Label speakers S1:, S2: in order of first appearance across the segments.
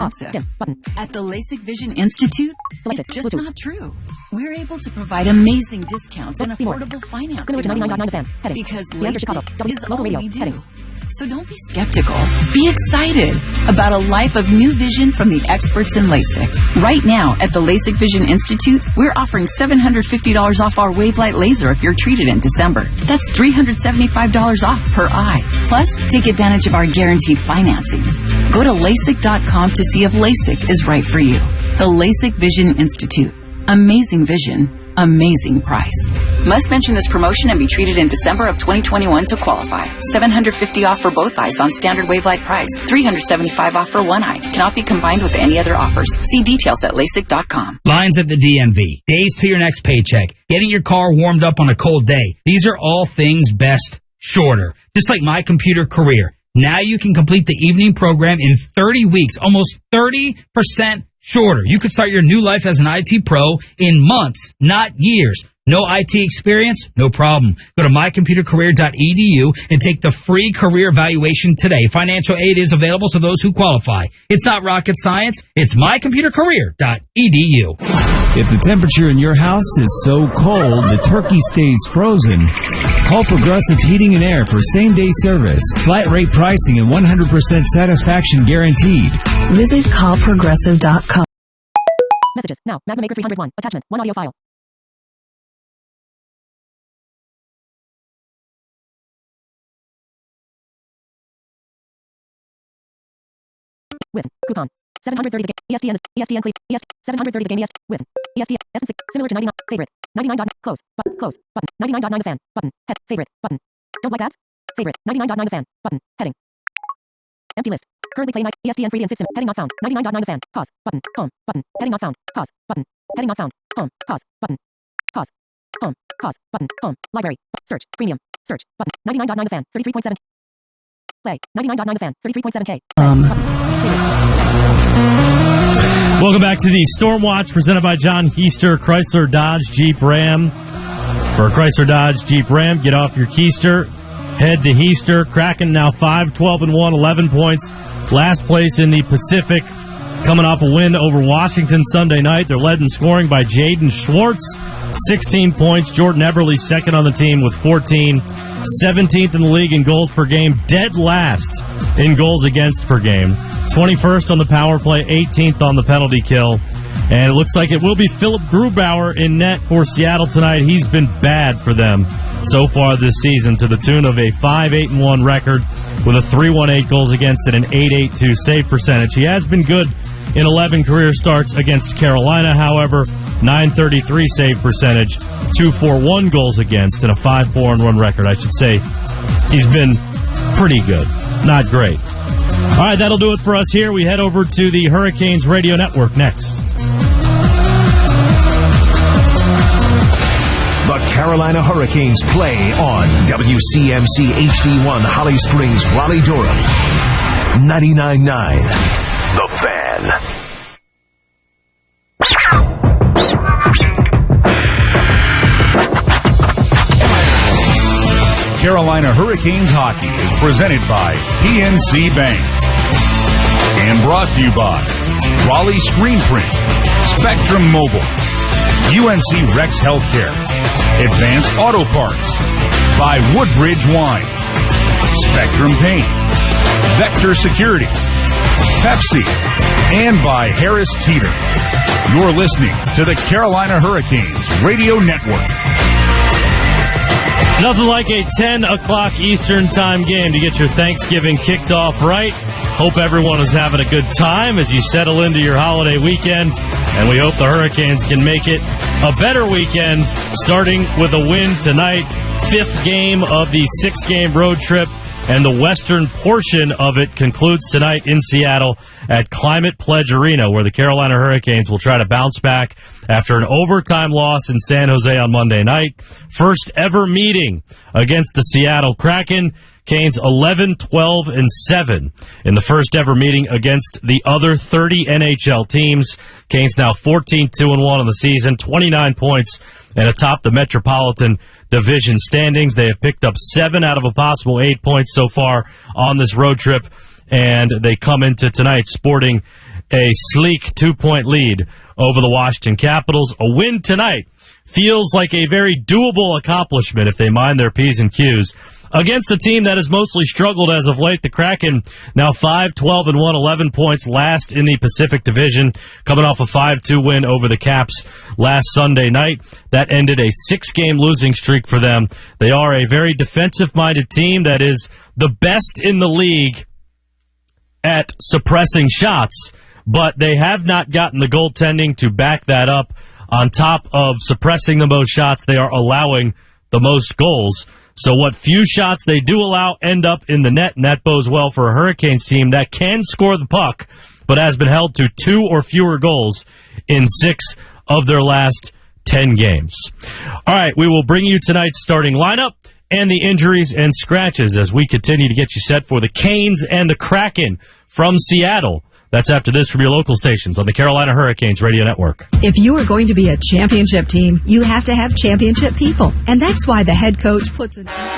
S1: expensive. At the LASIK Vision Institute, it's just not true. We're able to provide amazing discounts and affordable financing because LASIK is all we do. So don't be skeptical. Be excited about a life of new vision from the experts in LASIK. Right now, at the LASIK Vision Institute, we're offering $750 off our Wavelight laser if you're treated in December. That's $375 off per eye. Plus, take advantage of our guaranteed financing. Go to LASIK.com to see if LASIK is right for you. The LASIK Vision Institute. Amazing vision. Amazing price. Must mention this promotion and be treated in December of 2021 to qualify. $750 off for both eyes on standard Wavelight price. $375 off for one eye. Cannot be combined with any other offers. See details at LASIK.com.
S2: Lines at the DMV. Days to your next paycheck. Getting your car warmed up on a cold day. These are all things best shorter. Just like My Computer Career. Now you can complete the evening program in 30 weeks. Almost 30% shorter. You could start your new life as an IT pro in months, not years. No IT experience? No problem. Go to mycomputercareer.edu and take the free career evaluation today. Financial aid is available to those who qualify. It's not rocket science. It's mycomputercareer.edu.
S3: If the temperature in your house is so cold the turkey stays frozen, call Progressive Heating and Air for same-day service. Flat rate pricing and 100% satisfaction guaranteed.
S4: Visit callprogressive.com.
S5: Messages. Now. Magna Maker 301. Attachment. 1 audio file. With coupon 730 the game ESPN Cleveland 730 the game with ESPN S6 similar to 99 favorite 99. Close button 99.9 the fan button head favorite button don't like ads favorite 99.9 the fan button heading empty list currently play night ESPN free and fits heading not found 99.9 the fan pause button home button heading not found pause button heading not found home pause button pause home pause button home library search premium search button 99.9 the fan 33.7 play 99.9 the fan 33.7K
S6: Welcome back to the Storm Watch presented by John Keister, Chrysler Dodge Jeep Ram. For Chrysler Dodge Jeep Ram, get off your Keister, head to Heister. Kraken now 5-12-1, 11 points. Last place in the Pacific, coming off a win over Washington Sunday night. They're led in scoring by Jaden Schwartz, 16 points. Jordan Eberle second on the team with 14. 17th in the league in goals per game, dead last in goals against per game. 21st on the power play, 18th on the penalty kill. And it looks like it will be Philip Grubauer in net for Seattle tonight. He's been bad for them so far this season to the tune of a 5-8-1 record with a 3.18 goals against and an 8.82 save percentage. He has been good in 11 career starts against Carolina, however, 933 save percentage, 2.41 goals against, and a 5-4-1 record. I should say he's been pretty good, not great. All right, that'll do it for us here. We head over to the Hurricanes Radio Network next.
S7: The Carolina Hurricanes play on WCMC HD1 Holly Springs, Raleigh-Durham. 99.9 The Fan.
S8: Carolina Hurricanes hockey is presented by PNC Bank and brought to you by Raleigh Screen Print, Spectrum Mobile, UNC Rex Healthcare, Advanced Auto Parts, by Woodbridge Wine, Spectrum Paint, Vector Security, Pepsi, and by Harris Teeter. You're listening to the Carolina Hurricanes Radio Network.
S6: Nothing like a 10 o'clock Eastern time game to get your Thanksgiving kicked off right. Hope everyone is having a good time as you settle into your holiday weekend. And we hope the Hurricanes can make it a better weekend, starting with a win tonight. 5th game of the 6-game road trip. And the western portion of it concludes tonight in Seattle at Climate Pledge Arena, where the Carolina Hurricanes will try to bounce back after an overtime loss in San Jose on Monday night. First ever meeting against the Seattle Kraken. Canes 11-12-7 in the first ever meeting against the other 30 NHL teams. Canes now 14-2-1 on the season, 29 points, and atop the Metropolitan Division standings. They have picked up 7 out of a possible 8 points so far on this road trip, and they come into tonight sporting a sleek 2-point lead over the Washington Capitals. A win tonight feels like a very doable accomplishment if they mind their P's and Q's against a team that has mostly struggled as of late. The Kraken now 5-12-1, 11 points last in the Pacific Division, coming off a 5-2 win over the Caps last Sunday night. That ended a 6-game losing streak for them. They are a very defensive-minded team that is the best in the league at suppressing shots, but they have not gotten the goaltending to back that up. On top of suppressing the most shots, they are allowing the most goals. So what few shots they do allow end up in the net, and that bodes well for a Hurricanes team that can score the puck, but has been held to 2 or fewer goals in 6 of their last 10 games. All right, we will bring you tonight's starting lineup and the injuries and scratches as we continue to get you set for the Canes and the Kraken from Seattle. That's after this from your local stations on the Carolina Hurricanes Radio Network.
S4: If you are going to be a championship team, you have to have championship people. And that's why the head coach puts an emphasis on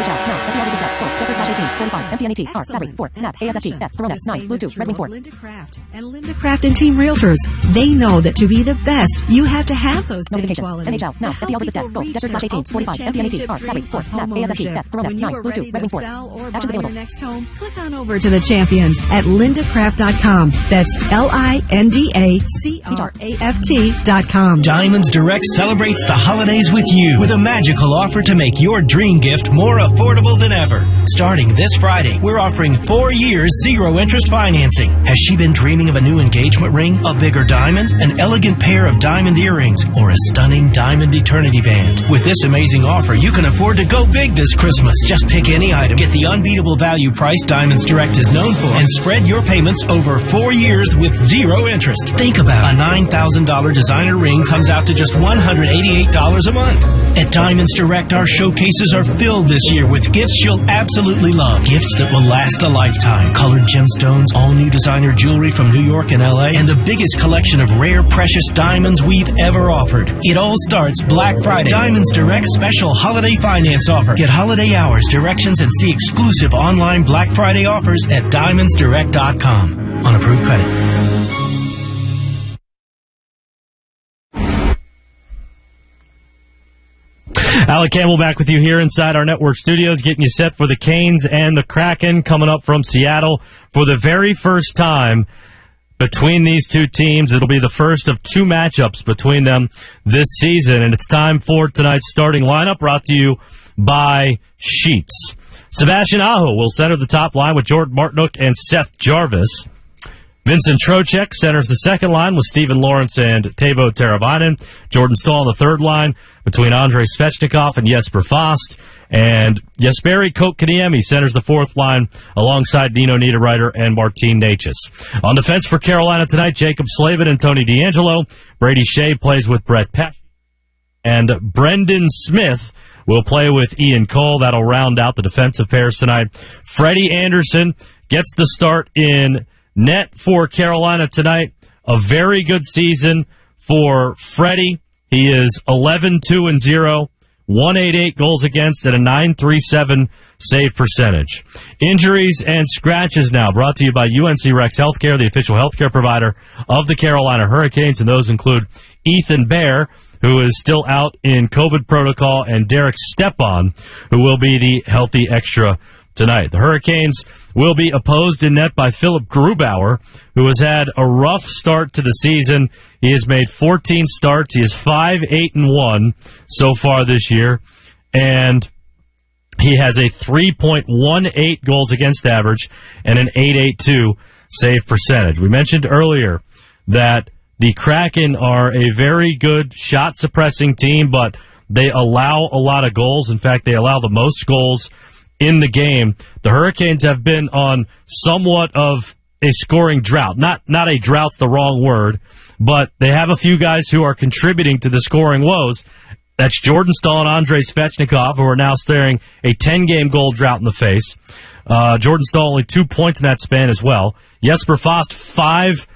S5: NHL, no, SDL is step, 4, Gilbert/18, 45, MTNET, R, Battery, 4, Snap, ASFT, F, Corona, 9, Blues 2, Red Wings 4.
S4: Linda Craft and Linda Craft and Team Realtors. They know that to be the best, you have to have those same qualities.
S5: NHL, no, SDL is step, Gilbert/18, 45, MTNET, R, Battery, 4, Snap, ASFT, F, Corona, 9, Blues 2, Red Wings 4. Actions available.
S4: Your next home, click on over to the champions at lindacraft.com. That's LINDACRAFT.com.
S9: Diamonds Direct celebrates the holidays with you with a magical offer to make your dream gift more affordable than ever. Starting this Friday, we're offering 4 years zero-interest financing. Has she been dreaming of a new engagement ring, a bigger diamond, an elegant pair of diamond earrings, or a stunning diamond eternity band? With this amazing offer, you can afford to go big this Christmas. Just pick any item, get the unbeatable value price Diamonds Direct is known for, and spread your payments over 4 years with zero interest. Think about it. A $9,000 designer ring comes out to just $188 a month. At Diamonds Direct, our showcases are filled this year with gifts you'll absolutely love. Gifts that will last a lifetime. Colored gemstones, all new designer jewelry from New York and LA, and the biggest collection of rare, precious diamonds we've ever offered. It all starts Black Friday. Diamonds Direct special holiday finance offer. Get holiday hours, directions, and see exclusive online Black Friday offers at diamondsdirect.com. On approved credit.
S6: Alec Campbell back with you here inside our network studios, getting you set for the Canes and the Kraken coming up from Seattle for the very first time between these two teams. It'll be the first of 2 matchups between them this season, and it's time for tonight's starting lineup brought to you by Sheets. Sebastian Aho will center the top line with Jordan Martinook and Seth Jarvis. Vincent Trocheck centers the second line with Stephen Lawrence and Teuvo Teravainen. Jordan Stahl on the third line between Andrei Svechnikov and Jesper Fast. And Jesperi Kotkaniemi centers the fourth line alongside Nino Niederreiter and Martin Necas. On defense for Carolina tonight, Jacob Slavin and Tony DeAngelo. Brady Shea plays with Brett Pesce. And Brendan Smith will play with Ian Cole. That'll round out the defensive pairs tonight. Freddie Anderson gets the start in net for Carolina tonight. A very good season for Freddie. He is 11-2-0, 188 goals against, and a .937 save percentage. Injuries and scratches now brought to you by UNC Rex Healthcare, the official healthcare provider of the Carolina Hurricanes, and those include Ethan Bear, who is still out in COVID protocol, and Derek Stepan, who will be the healthy extra tonight. The Hurricanes will be opposed in net by Philip Grubauer, who has had a rough start to the season. He has made 14 starts. He is 5-8-1 so far this year, and he has a 3.18 goals against average and an .882 save percentage. We mentioned earlier that the Kraken are a very good shot-suppressing team, but they allow a lot of goals. In fact, they allow the most goals in the game. The Hurricanes have been on somewhat of a scoring drought. Not a drought's the wrong word, but they have a few guys who are contributing to the scoring woes. That's Jordan Stahl and Andrei Svechnikov, who are now staring a 10-game goal drought in the face. Jordan Stahl only 2 points in that span as well. Jesper Fast, 5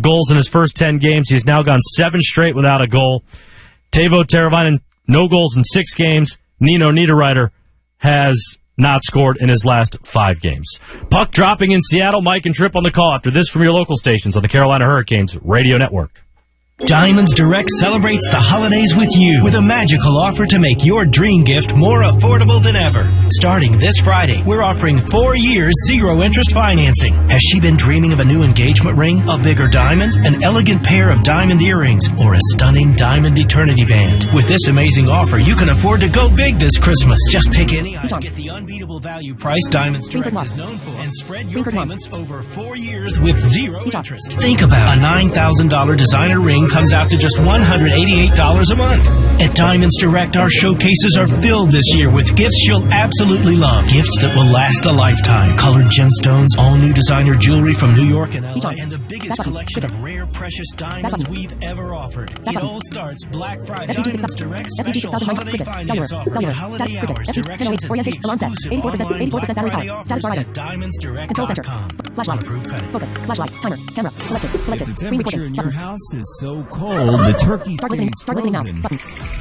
S6: goals in his first 10 games. He's now gone 7 straight without a goal. Teuvo Teravainen, no goals in 6 games. Nino Niederreiter has not scored in his last 5 games. Puck dropping in Seattle. Mike and Tripp on the call after this from your local stations on the Carolina Hurricanes Radio Network.
S9: Diamonds Direct celebrates the holidays with you with a magical offer to make your dream gift more affordable than ever. Starting this Friday, we're offering 4 years zero-interest financing. Has she been dreaming of a new engagement ring, a bigger diamond, an elegant pair of diamond earrings, or a stunning diamond eternity band? With this amazing offer, you can afford to go big this Christmas. Just pick any item, get the unbeatable value price Diamonds Direct is known for, and spread your payments over 4 years with zero interest. Think about a $9,000 designer ring comes out to just $188 a month. At Diamonds Direct, our showcases are filled this year with gifts you'll absolutely love. Gifts that will last a lifetime. Colored gemstones, all new designer jewelry from New York and LA, and the biggest collection of rare, precious diamonds we've ever offered. It all starts Black Friday. Diamonds Direct special holiday finance offer. Holiday hours, directions, and see exclusive online Black Friday offers at DiamondsDirect.com.
S5: Flashlight.
S9: Approved credit.
S5: Focus. Flashlight. Timer. Camera. Selected.
S3: If the temperature in your house is so cold, the turkey stays frozen.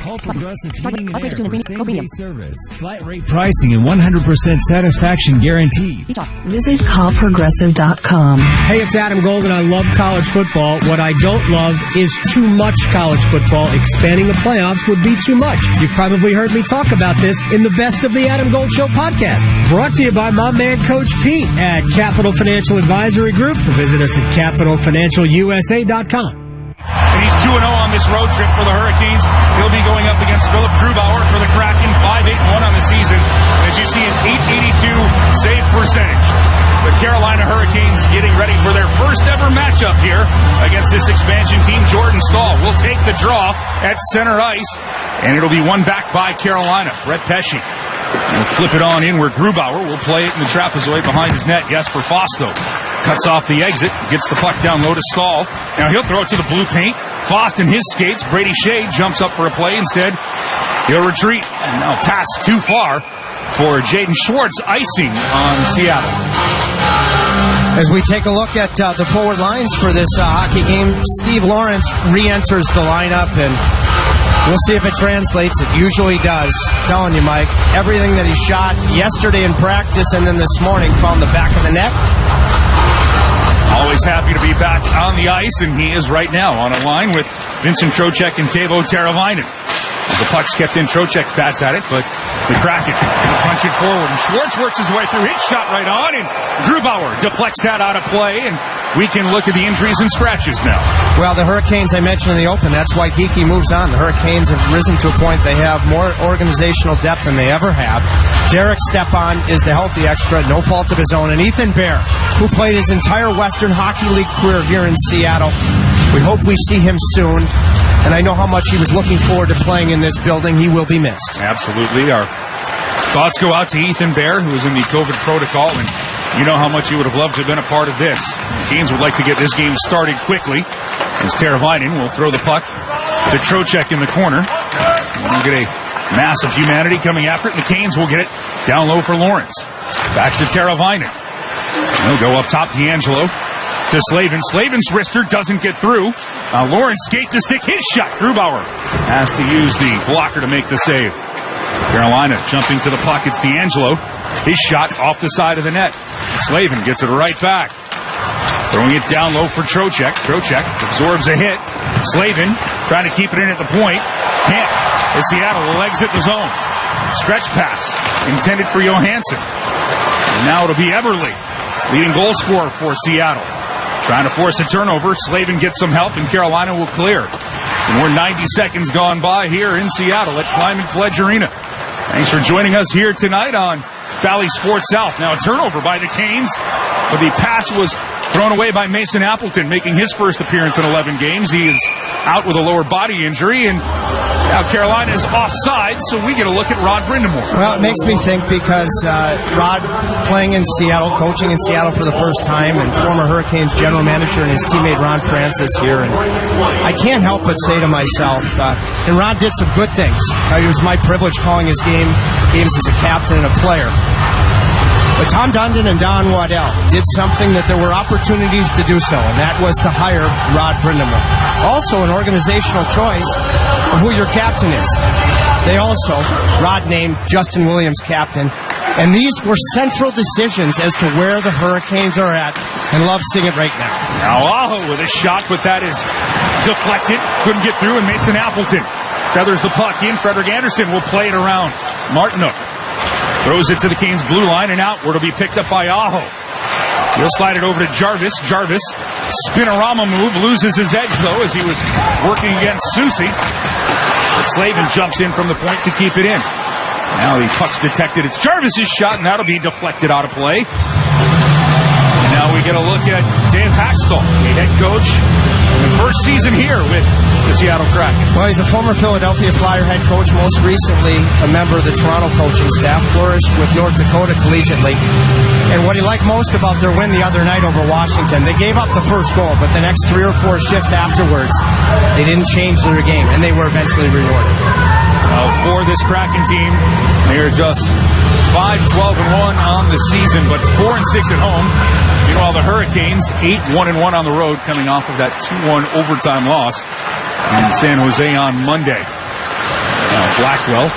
S3: Call Progressive Heating and Air for same-day service, flat rate pricing, and 100% satisfaction guaranteed.
S10: Visit callprogressive.com.
S11: Hey, it's Adam Golden. I love college football. What I don't love is too much college football. Expanding the playoffs would be too much. You've probably heard me talk about this in the Best of the Adam Gold Show podcast. Brought to you by my man, Coach Pete at Capital Financial Advisory Group. Visit us at capitalfinancialusa.com.
S8: And he's 2-0 on this road trip for the Hurricanes. He'll be going up against Philip Grubauer for the Kraken, 5-8-1 on the season. As you see, an .882 save percentage. The Carolina Hurricanes getting ready for their first ever matchup here against this expansion team. Jordan Stahl will take the draw at center ice, and it'll be won back by Carolina. Brett Pesce will flip it on in where Grubauer will play it in the trapezoid behind his net. Jesper Fausto cuts off the exit, gets the puck down low to Stahl. Now he'll throw it to the blue paint. Faust in his skates. Brady Shea jumps up for a play. Instead, he'll retreat. And now pass too far for Jaden Schwartz, icing on Seattle.
S12: As we take a look at the forward lines for this hockey game, Steve Lawrence re-enters the lineup, and we'll see if it translates. It usually does. I'm telling you, Mike, everything that he shot yesterday in practice and then this morning found the back of the net.
S8: Always happy to be back on the ice, and he is right now on a line with Vincent Trocheck and Teuvo Teravainen. As the puck's kept in, Trocheck bats at it, but the Kraken will punch it forward, and Schwartz works his way through. His shot right on, and Grubauer deflects that out of play, and we can look at the injuries and scratches now.
S12: Well, the Hurricanes, I mentioned in the open, that's why Geeky moves on. The Hurricanes have risen to a point they have more organizational depth than they ever have. Derek Stepan is the healthy extra, no fault of his own, and Ethan Bear, who played his entire Western Hockey League career here in Seattle. We hope we see him soon, and I know how much he was looking forward to playing in this building. He will be missed.
S8: Absolutely. Our thoughts go out to Ethan Bear, who is in the COVID protocol, and you know how much he would have loved to have been a part of this. The Canes would like to get this game started quickly, as Teravainen will throw the puck to Trocheck in the corner. We'll get a mass of humanity coming after it, and the Canes will get it down low for Lawrence. Back to Teravainen. He'll go up top, D'Angelo to Slavin. Slavin's wrister doesn't get through. Lawrence skate to stick his shot. Grubauer has to use the blocker to make the save. Carolina jumping to the puck. It's D'Angelo. His shot off the side of the net. Slavin gets it right back. Throwing it down low for Trocheck. Trocheck absorbs a hit. Slavin trying to keep it in at the point. Can't. As Seattle legs at the zone. Stretch pass intended for Johansen. And now it'll be Everly, leading goal scorer for Seattle. Trying to force a turnover. Slavin gets some help, and Carolina will clear. And we're 90 seconds gone by here in Seattle at Climate Pledge Arena. Thanks for joining us here tonight on Valley Sports South. Now a turnover by the Canes, but the pass was thrown away by Mason Appleton, making his first appearance in 11 games. He is out with a lower body injury, and now Carolina is offside, so we get a look at Rod Brindamore.
S12: Well, it makes me think because Rod playing in Seattle, coaching in Seattle for the first time, and former Hurricanes general manager and his teammate Ron Francis here, and I can't help but say to myself, and Ron did some good things. It was my privilege calling his games as a captain and a player. But Tom Dundon and Don Waddell did something that there were opportunities to do so, and that was to hire Rod Brindamore. Also an organizational choice of who your captain is. They also, Rod named Justin Williams captain, And these were central decisions as to where the Hurricanes are at. And love seeing it right now.
S8: Now Aho with a shot, but that is deflected. Couldn't get through, and Mason Appleton feathers the puck in. Frederick Anderson will play it around. Martinook throws it to the Canes' blue line and outward. It'll be picked up by Aho. He'll slide it over to Jarvis. Jarvis, spinorama move, loses his edge, though, as he was working against Susie. Slavin jumps in from the point to keep it in. Now the puck's detected. It's Jarvis's shot, and that'll be deflected out of play. And now we get a look at Dave Haxtell, the head coach, in the first season here with the Seattle Kraken.
S12: Well, he's a former Philadelphia Flyer head coach, most recently a member of the Toronto coaching staff, flourished with North Dakota collegiately. And what he liked most about their win the other night over Washington, they gave up the first goal, but the next 3 or 4 shifts afterwards, they didn't change their game, and they were eventually rewarded.
S8: For this Kraken team, they are just 5-12-1 on the season, but 4-6 at home. Meanwhile, the Hurricanes 8-1-1 on the road, coming off of that 2-1 overtime loss in San Jose on Monday. Now Blackwell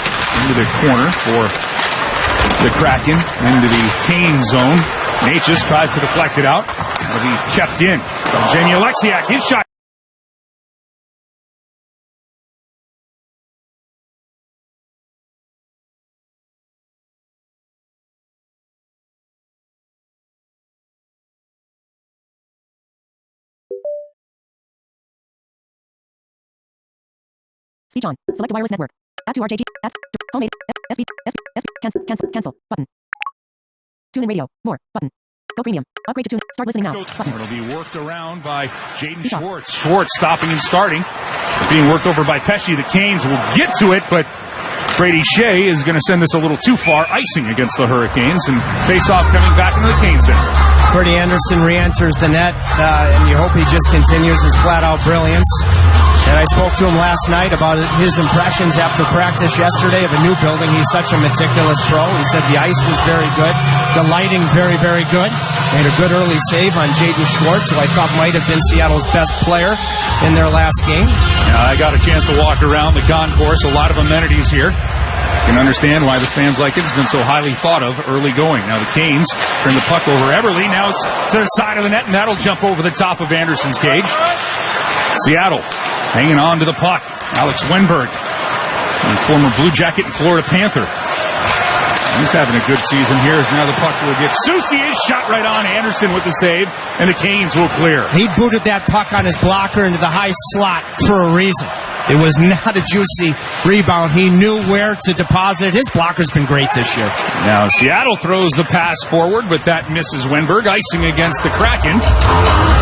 S8: into the corner for the Kraken, into the Kane zone. Natchez tries to deflect it out. It'll be kept in from Jamie Alexiak. His shot.
S5: Speech on. Select a wireless network. Add to RJG. Add. Homemade. SB. Cancel. Button. Tune in radio. More. Button. Go premium. Upgrade to tune. Start listening now. Button.
S8: It'll be worked around by Jaden Schwartz. Schwartz stopping and starting. Being worked over by Pesci. The Canes will get to it, but Brady Shea is going to send this a little too far. Icing against the Hurricanes, and face-off coming back into the Canes end.
S12: Freddie Anderson re-enters the net, and you hope he just continues his flat-out brilliance. And I spoke to him last night about his impressions after practice yesterday of a new building. He's such a meticulous pro. He said the ice was very good, the lighting very, very good. Made a good early save on Jaden Schwartz, who I thought might have been Seattle's best player in their last game.
S8: I got a chance to walk around the concourse. A lot of amenities here. You can understand why the fans like it. It's been so highly thought of early going. Now the Canes turn the puck over Everly. Now it's to the side of the net, and that'll jump over the top of Anderson's cage. Seattle hanging on to the puck. Alex Wenberg, former Blue Jacket and Florida Panther. He's having a good season here, as now the puck will get Susie. Is shot right on Anderson with the save, and the Canes will clear.
S12: He booted that puck on his blocker into the high slot for a reason. It was not a juicy rebound. He knew where to deposit it. His blocker's been great this year.
S8: Now Seattle throws the pass forward, but that misses Wenberg. Icing against the Kraken.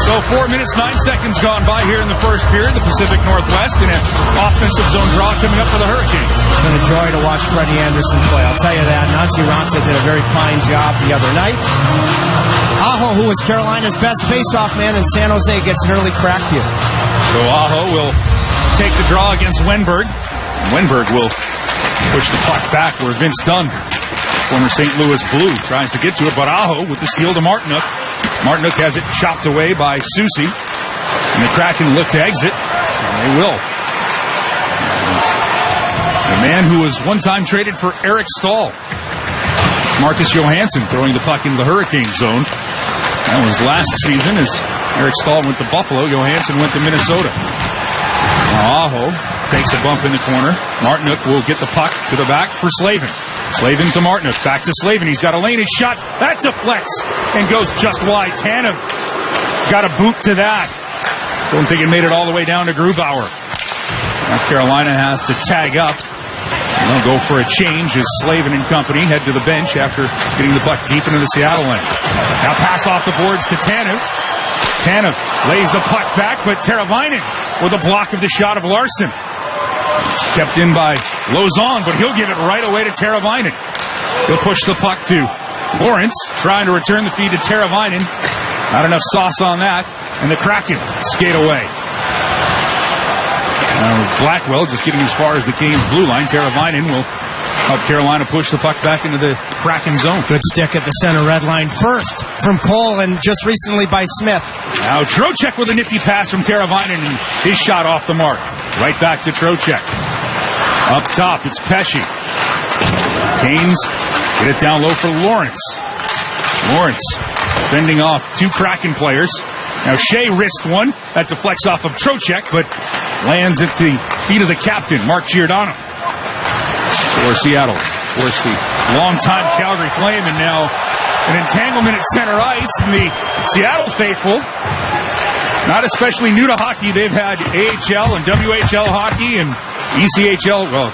S8: So 4 minutes, 9 seconds gone by here in the first period. The Pacific Northwest in an offensive zone draw coming up for the Hurricanes.
S12: It's been a joy to watch Freddie Anderson play. I'll tell you that. Nancy Ranta did a very fine job the other night. Aho, who was Carolina's best face-off man in San Jose, gets an early crack here.
S8: So Aho will take the draw against Wenberg. Wenberg will push the puck back where Vince Dunn, former St. Louis Blue, tries to get to it, but Aho with the steal to Martinook. Martinook has it chopped away by Susie, and the Kraken look to exit, and they will. The man who was one time traded for Eric Stahl. It's Marcus Johansen throwing the puck into the Hurricane zone. That was last season as Eric Stahl went to Buffalo. Johansen went to Minnesota. Aho takes a bump in the corner. Martinook will get the puck to the back for Slavin. Slavin to Martinook. Back to Slavin. He's got a lane. His shot. That deflects and goes just wide. Tanev got a boot to that. Don't think it made it all the way down to Grubauer. Now Carolina has to tag up. They'll go for a change as Slavin and company head to the bench after getting the puck deep into the Seattle end. Now pass off the boards to Tanev. Tanev lays the puck back, but Teravainen with a block of the shot of Larson. It's kept in by Lauzon, but he'll give it right away to Teravainen. He'll push the puck to Lawrence, trying to return the feed to Teravainen. Not enough sauce on that, and the Kraken skate away. It was Blackwell just getting as far as the Canes' blue line. Teravainen will help Carolina push the puck back into the Kraken zone.
S12: Good stick at the center red line first from Cole and just recently by Smith.
S8: Now Trocheck with a nifty pass from Teravainen and his shot off the mark. Right back to Trocheck. Up top, it's Pesci. Canes Get it down low for Lawrence. Lawrence fending off two Kraken players. Now Shea wrists one. That deflects off of Trocheck, but lands at the feet of the captain, Mark Giordano. For Seattle. Of course, the longtime Calgary Flame, and now an entanglement at center ice. And the Seattle faithful, not especially new to hockey. They've had AHL and WHL hockey and ECHL, well,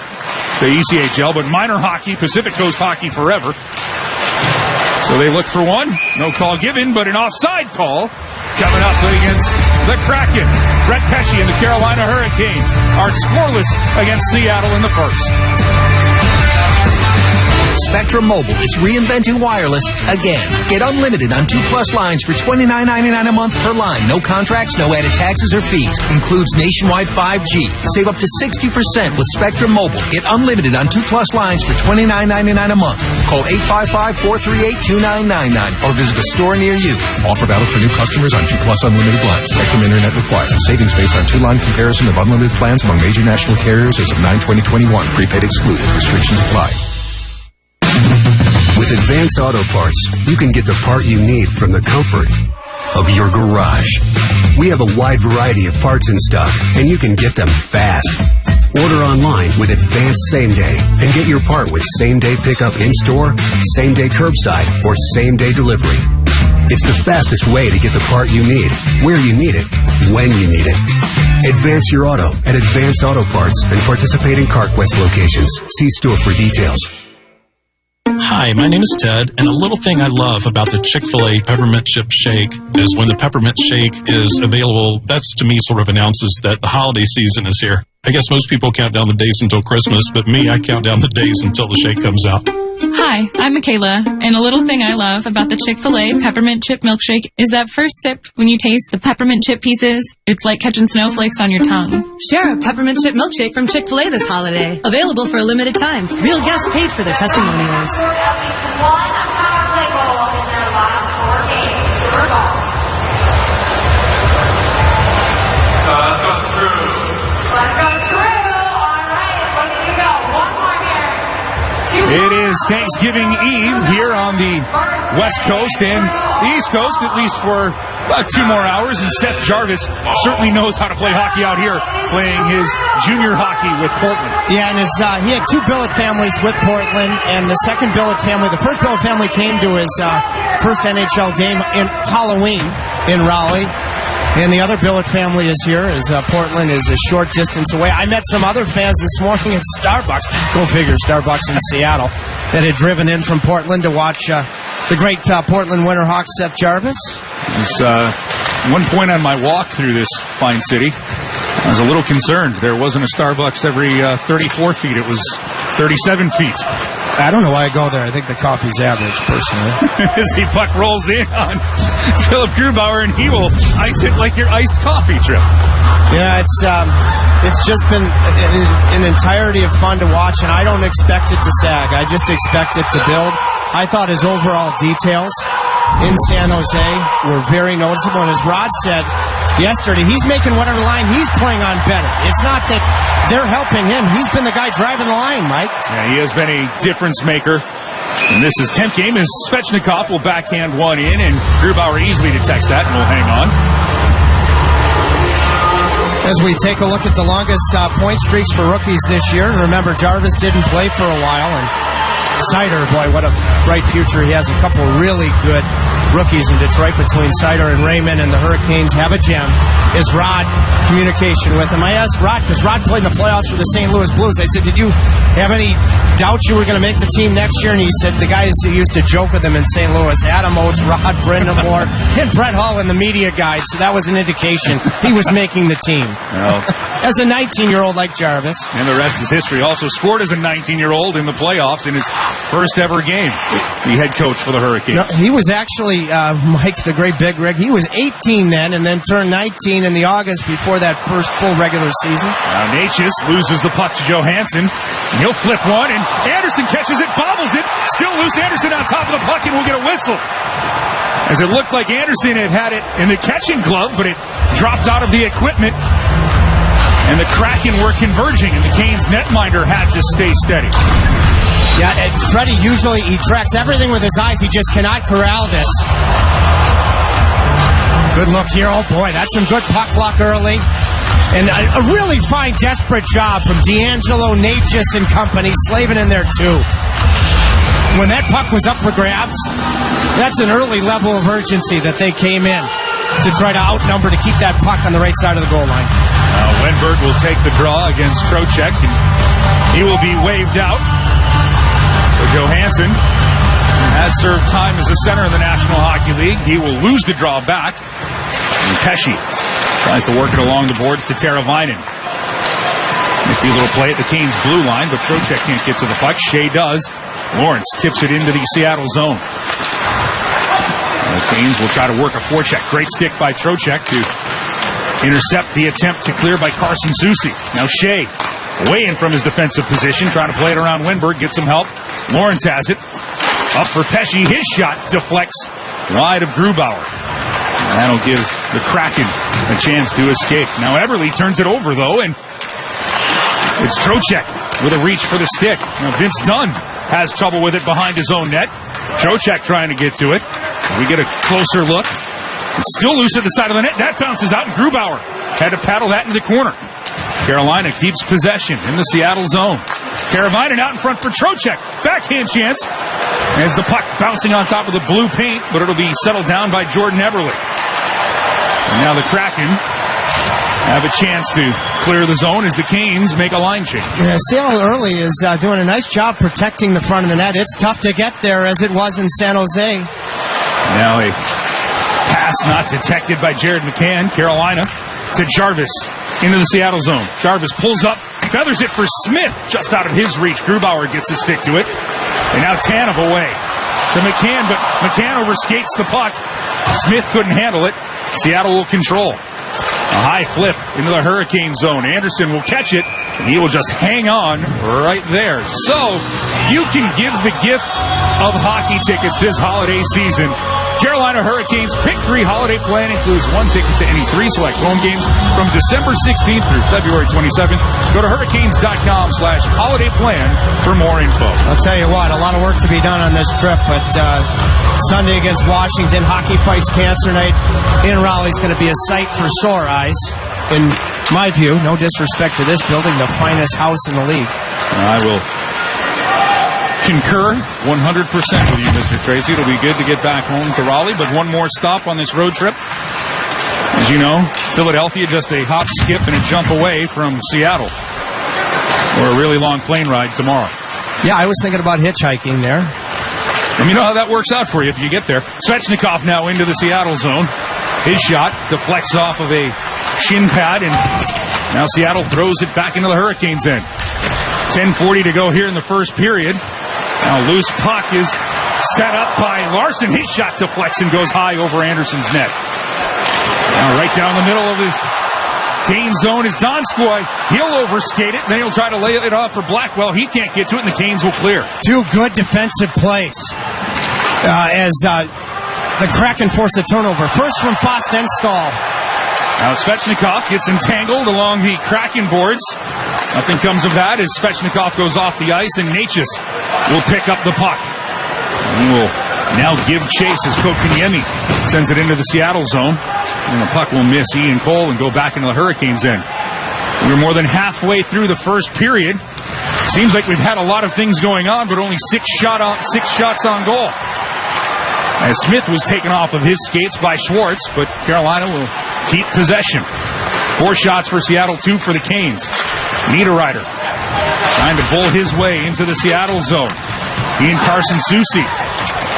S8: say ECHL, but minor hockey, Pacific Coast hockey forever. So they look for one. No call given, but an offside call coming up against the Kraken. Brett Pesce and the Carolina Hurricanes are scoreless against Seattle in the first.
S13: Spectrum Mobile is reinventing wireless again. Get unlimited on 2+ lines for $29.99 a month per line. No contracts, no added taxes or fees. Includes nationwide 5G. Save up to 60% with Spectrum Mobile. Get unlimited on 2+ lines for $29.99 a month. Call 855-438-2999 or visit a store near you. Offer valid for new customers on 2+ unlimited lines. Spectrum Internet required. Savings based on 2-line comparison of unlimited plans among major national carriers as of 9/20/21. Prepaid excluded. Restrictions apply.
S14: With Advance Auto Parts, you can get the part you need from the comfort of your garage. We have a wide variety of parts in stock, and you can get them fast. Order online with Advance Same Day and get your part with same-day pickup in-store, same-day curbside, or same-day delivery. It's the fastest way to get the part you need, where you need it, when you need it. Advance your auto at Advance Auto Parts and participating CarQuest locations. See store for details.
S15: Hi, my name is Ted, and a little thing I love about the Chick-fil-A Peppermint Chip Shake is when the Peppermint Shake is available, that's to me sort of announces that the holiday season is here. I guess most people count down the days until Christmas, but me, I count down the days until the shake comes out.
S16: Hi, I'm Michaela, and a little thing I love about the Chick-fil-A Peppermint Chip Milkshake is that first sip when you taste the peppermint chip pieces, it's like catching snowflakes on your tongue.
S17: Share a Peppermint Chip Milkshake from Chick-fil-A this holiday. Available for a limited time. Real guests paid for their testimonials.
S8: It is Thanksgiving Eve here on the West Coast and the East Coast, at least for about 2 more hours. And Seth Jarvis certainly knows how to play hockey out here, playing his junior hockey with Portland.
S12: Yeah, and he had 2 billet families with Portland, and the second billet family, the first billet family came to his first NHL game in Halloween in Raleigh. And the other billet family is here, as Portland is a short distance away. I met some other fans this morning at Starbucks, go figure, Starbucks in Seattle, that had driven in from Portland to watch the great Portland Winterhawks, Seth Jarvis.
S8: It was one point on my walk through this fine city, I was a little concerned. There wasn't a Starbucks every 34 feet. It was 37 feet.
S12: I don't know why I go there. I think the coffee's average, personally.
S8: As the puck rolls in on Philip Grubauer, and he will ice it like your iced coffee trip.
S12: Yeah, it's just been an entirety of fun to watch, and I don't expect it to sag. I just expect it to build. I thought his overall details in San Jose were very noticeable, and as Rod said yesterday, he's making whatever line he's playing on better. It's not that they're helping him. He's been the guy driving the line, Mike.
S8: Yeah, he has been a difference maker. And this is 10th game as Svechnikov will backhand one in, and Grubauer easily detects that and will hang on.
S12: As we take a look at the longest point streaks for rookies this year, and remember, Jarvis didn't play for a while, and Seider, boy, what a bright future he has. A couple really good rookies in Detroit between Seider and Raymond, and the Hurricanes have a gem. Is Rod communication with him? I asked Rod, because Rod played in the playoffs for the St. Louis Blues. I said, did you have any doubts you were going to make the team next year? And he said the guys who used to joke with him in St. Louis, Adam Oates, Rod Brindamore, and Brett Hull in the media guide. So that was an indication he was making the team.
S8: Well,
S12: as a 19-year-old like Jarvis.
S8: And the rest is history. Also scored as a 19-year-old in the playoffs in his first ever game. The head coach for the Hurricanes.
S12: No, he was actually, Mike, the great Big Rig, he was 18 then and then turned 19 in the August before that first full regular season.
S8: Now Natchez loses the puck to Johansen. He'll flip one, and Anderson catches it, bobbles it. Still loose. Anderson on top of the puck, and we'll get a whistle. As it looked like Anderson had it in the catching glove, but it dropped out of the equipment. And the Kraken were converging, and the Canes netminder had to stay steady.
S12: Yeah, and Freddie usually, he tracks everything with his eyes. He just cannot corral this. Good look here. Oh, boy, that's some good puck luck early. And a really fine, desperate job from D'Angelo, Natchez, and company. Slavin in there, too. When that puck was up for grabs, that's an early level of urgency that they came in to try to outnumber to keep that puck on the right side of the goal line.
S8: Wenberg will take the draw against Trocheck, and he will be waved out. So Johansen has served time as a center in the National Hockey League. He will lose the draw back. And Pesce tries to work it along the boards to Teravainen. Nifty little play at the Canes' blue line, but Trocheck can't get to the puck. Shea does. Lawrence tips it into the Seattle zone. The Canes will try to work a forecheck. Great stick by Trocheck to intercept the attempt to clear by Carson Soucy. Now Shea, way in from his defensive position, trying to play it around Wenberg, get some help. Lawrence has it. Up for Pesce. His shot deflects wide of Grubauer. And that'll give the Kraken a chance to escape. Now Eberle turns it over, though, and it's Trocheck with a reach for the stick. Now Vince Dunn has trouble with it behind his own net. Trocheck trying to get to it. We get a closer look. It's still loose at the side of the net. That bounces out, and Grubauer had to paddle that into the corner. Carolina keeps possession in the Seattle zone. Teravainen out in front for Trocheck. Backhand chance. As the puck bouncing on top of the blue paint, but it'll be settled down by Jordan Eberle. And now the Kraken have a chance to clear the zone as the Canes make a line change.
S12: Yeah, Seattle early is doing a nice job protecting the front of the net. It's tough to get there as it was in San Jose.
S8: Now a pass not detected by Jared McCann. Carolina to Jarvis into the Seattle zone. Jarvis pulls up, feathers it for Smith just out of his reach. Grubauer gets a stick to it. And now Tanev away to McCann, but McCann overskates the puck. Smith couldn't handle it. Seattle will control. A high flip into the Hurricane zone. Anderson will catch it, and he will just hang on right there. So, you can give the gift of hockey tickets this holiday season. Carolina Hurricanes Pick 3 holiday plan includes one ticket to any 3 select home games from December 16th through February 27th. Go to hurricanes.com/holiday plan for more info.
S12: I'll tell you what, a lot of work to be done on this trip, but Sunday against Washington, Hockey Fights Cancer Night in Raleigh is going to be a sight for sore eyes. In my view, no disrespect to this building, the finest house in the league.
S8: I will concur 100% with you, Mr. Tracy. It'll be good to get back home to Raleigh, but one more stop on this road trip. As you know, Philadelphia just a hop, skip, and a jump away from Seattle. Or a really long plane ride tomorrow.
S12: Yeah, I was thinking about hitchhiking there.
S8: And you know how that works out for you if you get there. Svechnikov now into the Seattle zone. His shot deflects off of a shin pad, and now Seattle throws it back into the Hurricanes' end. 10:40 to go here in the first period. Now loose puck is set up by Larson. His shot deflects and goes high over Anderson's net. Now right down the middle of his Canes zone is Donskoy. He'll overskate it, and then he'll try to lay it off for Blackwell. He can't get to it, and the Canes will clear.
S12: 2 good defensive plays as the Kraken force a turnover. First from Foss, then Stahl.
S8: Now Svechnikov gets entangled along the Kraken boards. Nothing comes of that as Svechnikov goes off the ice, and Natchez will pick up the puck. He will now give chase as Kotkaniemi sends it into the Seattle zone. And the puck will miss Ian Cole and go back into the Hurricanes' end. We're more than halfway through the first period. Seems like we've had a lot of things going on, but only 6 shots on goal. As Smith was taken off of his skates by Schwartz, but Carolina will keep possession. 4 shots for Seattle, 2 for the Canes. Niederreiter trying to bull his way into the Seattle zone. He and Carson Soucy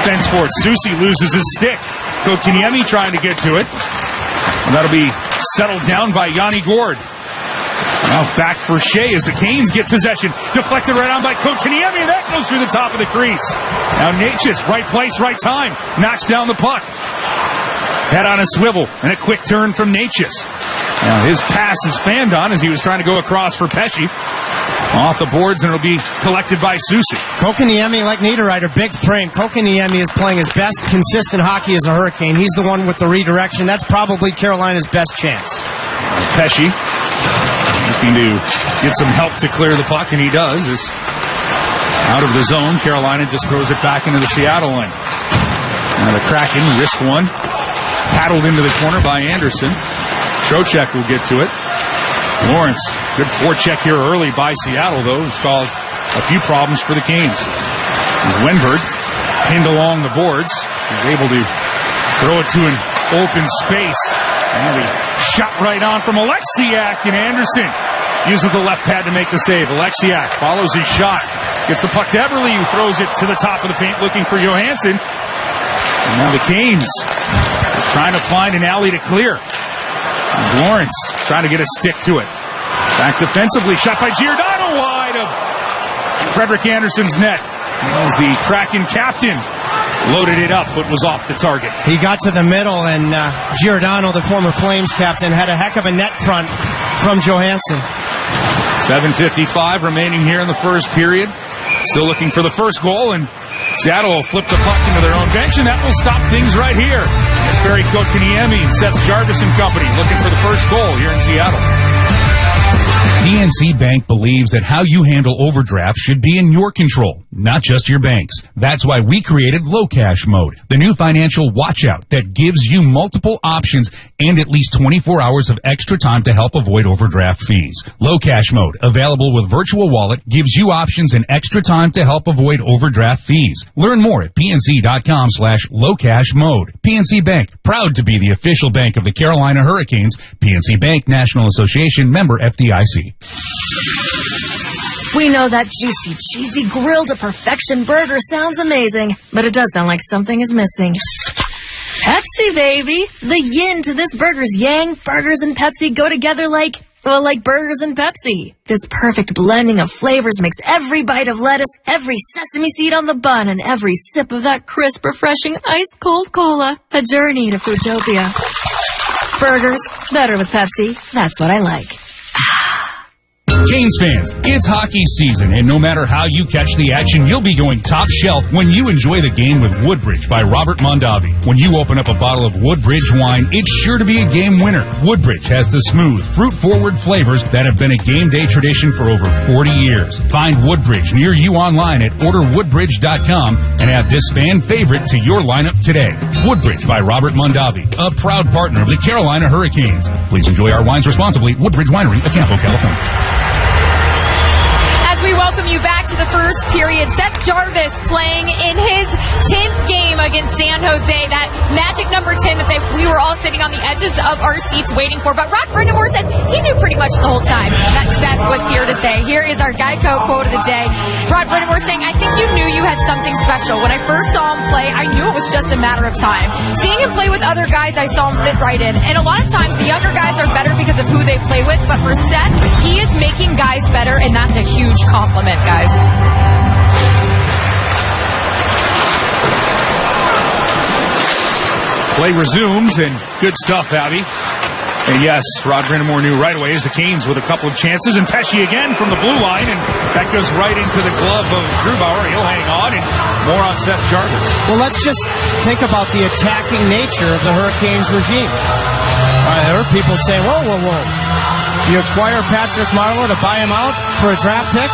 S8: fence for it. Soucy loses his stick. Kotkaniemi trying to get to it. And that'll be settled down by Yanni Gord. Now back for Shea as the Canes get possession. Deflected right on by Kotkaniemi. That goes through the top of the crease. Now Natchez, right place, right time. Knocks down the puck. Head on a swivel and a quick turn from Natchez. Now his pass is fanned on as he was trying to go across for Pesce. Off the boards, and it'll be collected by Soucy.
S12: Kotkaniemi, like Niederreiter, big frame. Kotkaniemi is playing his best consistent hockey as a Hurricane. He's the one with the redirection. That's probably Carolina's best chance.
S8: Pesce Looking to get some help to clear the puck, and he does. It's out of the zone. Carolina just throws it back into the Seattle line. Now the Kraken risk one. Paddled into the corner by Anderson. Trocheck will get to it. Lawrence, good forecheck here early by Seattle, though. It's caused a few problems for the Canes. As Wenberg pinned along the boards. He's able to throw it to an open space. And he shot right on from Alexiak, and Anderson uses the left pad to make the save. Alexiak follows his shot. Gets the puck to Eberle, who throws it to the top of the paint looking for Johansen. And now the Canes trying to find an alley to clear. As Lawrence trying to get a stick to it. Back defensively, shot by Giordano wide of Frederik Andersen's net. As the Kraken captain loaded it up, but was off the target.
S12: He got to the middle, and Giordano, the former Flames captain, had a heck of a net front from Johansen.
S8: 7:55 remaining here in the first period. Still looking for the first goal, and Seattle will flip the puck into their own bench, and that will stop things right here. It's Barry Kotkaniemi and Seth Jarvis and company looking for the first goal here in Seattle.
S18: PNC Bank believes that how you handle overdraft should be in your control, not just your bank's. That's why we created Low Cash Mode, the new financial watch-out that gives you multiple options and at least 24 hours of extra time to help avoid overdraft fees. Low Cash Mode, available with Virtual Wallet, gives you options and extra time to help avoid overdraft fees. Learn more at pnc.com/lowcashmode. PNC Bank, proud to be the official bank of the Carolina Hurricanes. PNC Bank, National Association, member FDIC.
S19: We know that juicy, cheesy, grilled to perfection burger sounds amazing, but it does sound like something is missing. Pepsi, baby! The yin to this burger's yang. Burgers and Pepsi go together like burgers and Pepsi. This perfect blending of flavors makes every bite of lettuce, every sesame seed on the bun, and every sip of that crisp, refreshing, ice-cold cola a journey to Fruitopia. Burgers, better with Pepsi. That's what I like.
S18: Canes fans, it's hockey season, and no matter how you catch the action, you'll be going top shelf when you enjoy the game with Woodbridge by Robert Mondavi. When you open up a bottle of Woodbridge wine, it's sure to be a game winner. Woodbridge has the smooth, fruit-forward flavors that have been a game day tradition for over 40 years. Find Woodbridge near you online at orderwoodbridge.com and add this fan favorite to your lineup today. Woodbridge by Robert Mondavi, a proud partner of the Carolina Hurricanes. Please enjoy our wines responsibly. Woodbridge Winery, Acampo, California.
S20: We welcome you back to the first period. Seth Jarvis playing in his 10th game against San Jose. That magic number 10 that we were all sitting on the edges of our seats waiting for. But Rod Brindamore said he knew pretty much the whole time that Seth was here to say. Here is our Geico quote of the day. Rod Brindamore saying, I think you knew you had something special. When I first saw him play, I knew it was just a matter of time. Seeing him play with other guys, I saw him fit right in. And a lot of times the younger guys are better because of who they play with. But for Seth, he is making guys better, and that's a huge compliment, guys.
S8: Play resumes, and good stuff, Abby. And yes, Rod Brindamore knew right away as the Canes with a couple of chances, and Pesce again from the blue line, and that goes right into the glove of Grubauer. He'll hang on, and more on Seth Jarvis.
S12: Well, let's just think about the attacking nature of the Hurricanes regime. I heard people say, whoa. You acquire Patrick Marleau to buy him out for a draft pick?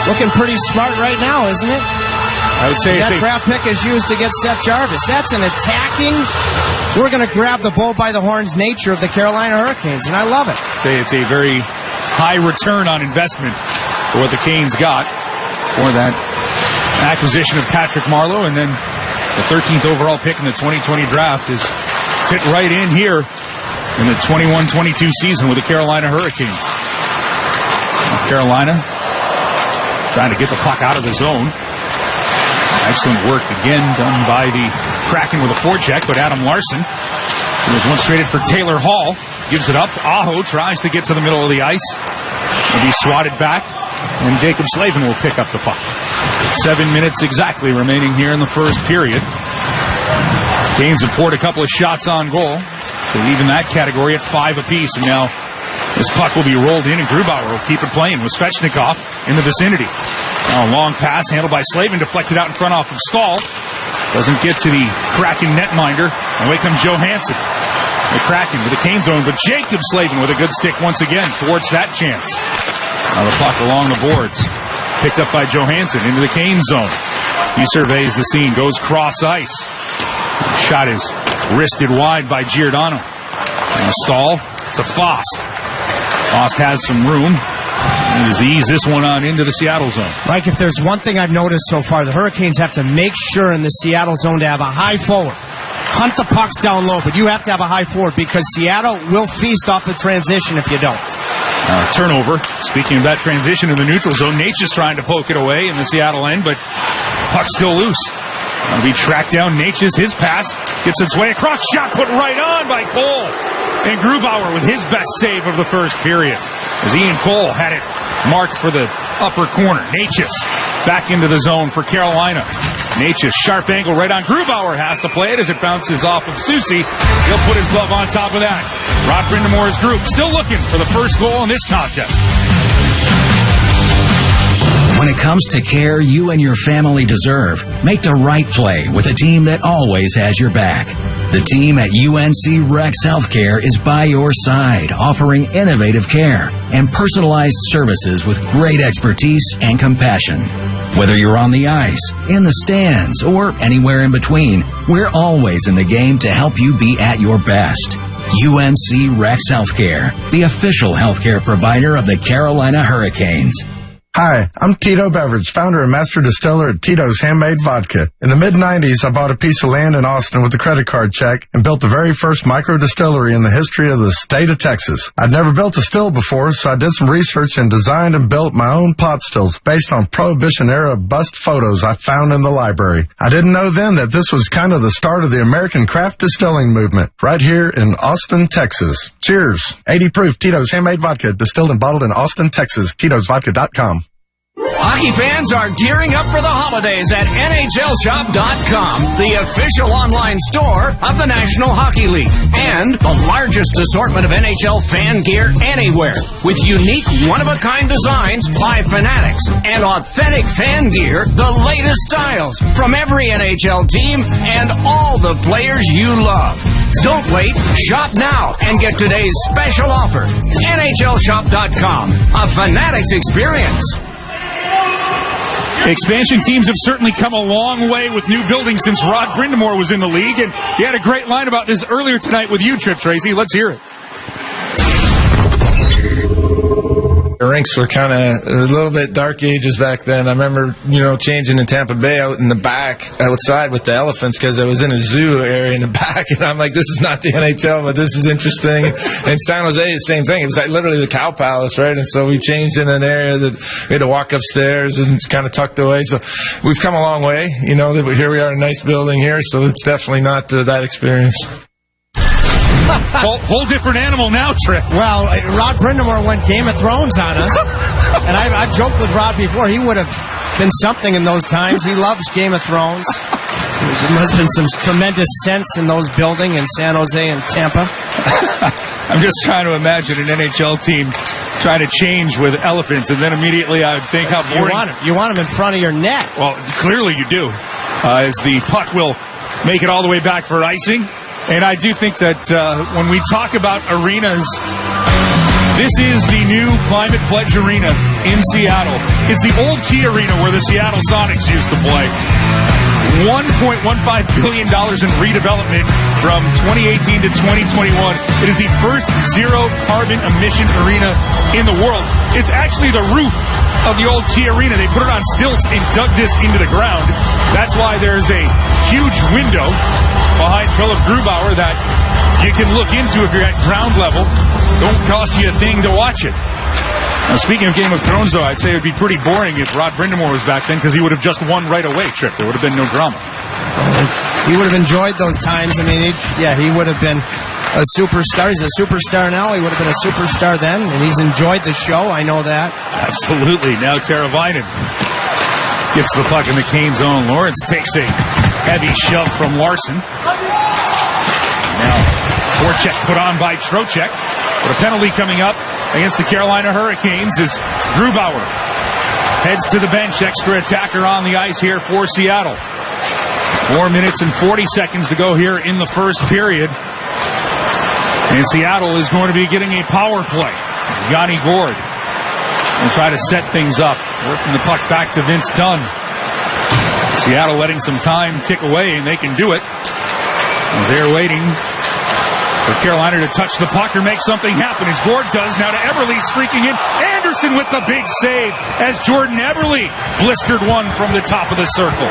S12: Looking pretty smart right now, isn't it?
S8: I would say
S12: that draft pick is used to get Seth Jarvis. That's an attacking, we're going to grab the bull by the horns nature of the Carolina Hurricanes, and I love it.
S8: It's a very high return on investment for what the Canes got for that acquisition of Patrick Marleau, and then the 13th overall pick in the 2020 draft is fit right in here in the 21-22 season with the Carolina Hurricanes. Carolina trying to get the puck out of the zone. Excellent work again done by the Kraken with a forecheck, but Adam Larson, who was once traded for Taylor Hall, gives it up. Aho tries to get to the middle of the ice. He'll be swatted back, and Jacob Slavin will pick up the puck. 7 minutes exactly remaining here in the first period. Canes have poured a couple of shots on goal to even that category at 5 apiece, and now this puck will be rolled in, and Grubauer will keep it playing with Svechnikov in the vicinity. Now a long pass handled by Slavin, deflected out in front off of Stahl. Doesn't get to the Kraken netminder, and away comes Johansen. The Kraken to the Kane zone, but Jacob Slavin with a good stick once again towards that chance. Now the puck along the boards. Picked up by Johansen into the Kane zone. He surveys the scene, goes cross ice. Shot is wristed wide by Giordano. And a stall to Fost. Fost has some room. He's eased this one on into the Seattle zone.
S12: Mike, if there's one thing I've noticed so far, the Hurricanes have to make sure in the Seattle zone to have a high forward. Hunt the pucks down low, but you have to have a high forward because Seattle will feast off the transition if you don't.
S8: Turnover. Speaking of that transition in the neutral zone, Nate's just trying to poke it away in the Seattle end, but puck's still loose. Going to be tracked down. Natchez, his pass gets its way across. Shot put right on by Cole. And Grubauer with his best save of the first period. As Ian Cole had it marked for the upper corner. Natchez back into the zone for Carolina. Natchez, sharp angle right on. Grubauer has to play it as it bounces off of Soucy. He'll put his glove on top of that. Rod Brindamore's group still looking for the first goal in this contest.
S13: When it comes to care you and your family deserve, make the right play with a team that always has your back. The team at UNC Rex Healthcare is by your side, offering innovative care and personalized services with great expertise and compassion. Whether you're on the ice, in the stands, or anywhere in between, we're always in the game to help you be at your best. UNC Rex Healthcare, the official healthcare provider of the Carolina Hurricanes.
S21: Hi, I'm Tito Beverage, founder and master distiller at Tito's Handmade Vodka. In the mid-90s, I bought a piece of land in Austin with a credit card check and built the very first micro distillery in the history of the state of Texas. I'd never built a still before, so I did some research and designed and built my own pot stills based on Prohibition-era bust photos I found in the library. I didn't know then that this was kind of the start of the American craft distilling movement right here in Austin, Texas. Cheers. 80 proof Tito's Handmade Vodka, distilled and bottled in Austin, Texas. Tito'sVodka.com.
S22: Hockey fans are gearing up for the holidays at NHLShop.com, the official online store of the National Hockey League, and the largest assortment of NHL fan gear anywhere, with unique one-of-a-kind designs by fanatics and authentic fan gear, the latest styles from every NHL team and all the players you love. Don't wait. Shop now and get today's special offer. NHLShop.com, a fanatics experience.
S8: Expansion teams have certainly come a long way with new buildings since Rod Brindamore was in the league, and he had a great line about this earlier tonight with you, Trip Tracy. Let's hear it.
S23: The rinks were kind of a little bit dark ages back then. I remember, changing in Tampa Bay out in the back, outside with the elephants, because I was in a zoo area in the back, and I'm like, this is not the NHL, but this is interesting. And San Jose, the same thing. It was like literally the Cow Palace, right? And so we changed in an area that we had to walk upstairs and it's kind of tucked away. So we've come a long way. Here we are in a nice building here, so it's definitely not that experience.
S8: Whole different animal now, Trip.
S12: Well, Rod Brindamore went Game of Thrones on us. And I've joked with Rod before. He would have been something in those times. He loves Game of Thrones. There must have been some tremendous sense in those buildings in San Jose and Tampa.
S8: I'm just trying to imagine an NHL team trying to change with elephants, and then immediately I would think how boring.
S12: You want them in front of your net.
S8: Well, clearly you do. As the puck will make it all the way back for icing. And I do think that when we talk about arenas, this is the new Climate Pledge Arena in Seattle. It's the old Key Arena where the Seattle Sonics used to play. $1.15 billion in redevelopment from 2018 to 2021. It is the first zero-carbon emission arena in the world. It's actually the roof of the old Key Arena. They put it on stilts and dug this into the ground. That's why there's a huge window behind Philip Grubauer that you can look into if you're at ground level. Don't cost you a thing to watch it. Now, speaking of Game of Thrones, though, I'd say it would be pretty boring if Rod Brindamore was back then, because he would have just won right away, Trip. There would have been no drama.
S12: He would have enjoyed those times. I mean, he would have been a superstar. He's a superstar now. He would have been a superstar then, and he's enjoyed the show. I know that.
S8: Absolutely. Now Teravainen gets the puck in the Kane zone. Lawrence takes a heavy shove from Larson. Now, forecheck put on by Trocheck. But a penalty coming up against the Carolina Hurricanes as Grubauer heads to the bench. Extra attacker on the ice here for Seattle. 4 minutes and 40 seconds to go here in the first period.
S18: And Seattle is going to be getting a power play. Yanni Gord will try to set things up. Working the puck back to Vince Dunn. Seattle letting some time tick away, and they can do it. As they're waiting for Carolina to touch the puck or make something happen, as Gord does. Now to Eberle streaking in. Anderson with the big save as Jordan Eberle blistered one from the top of the circle.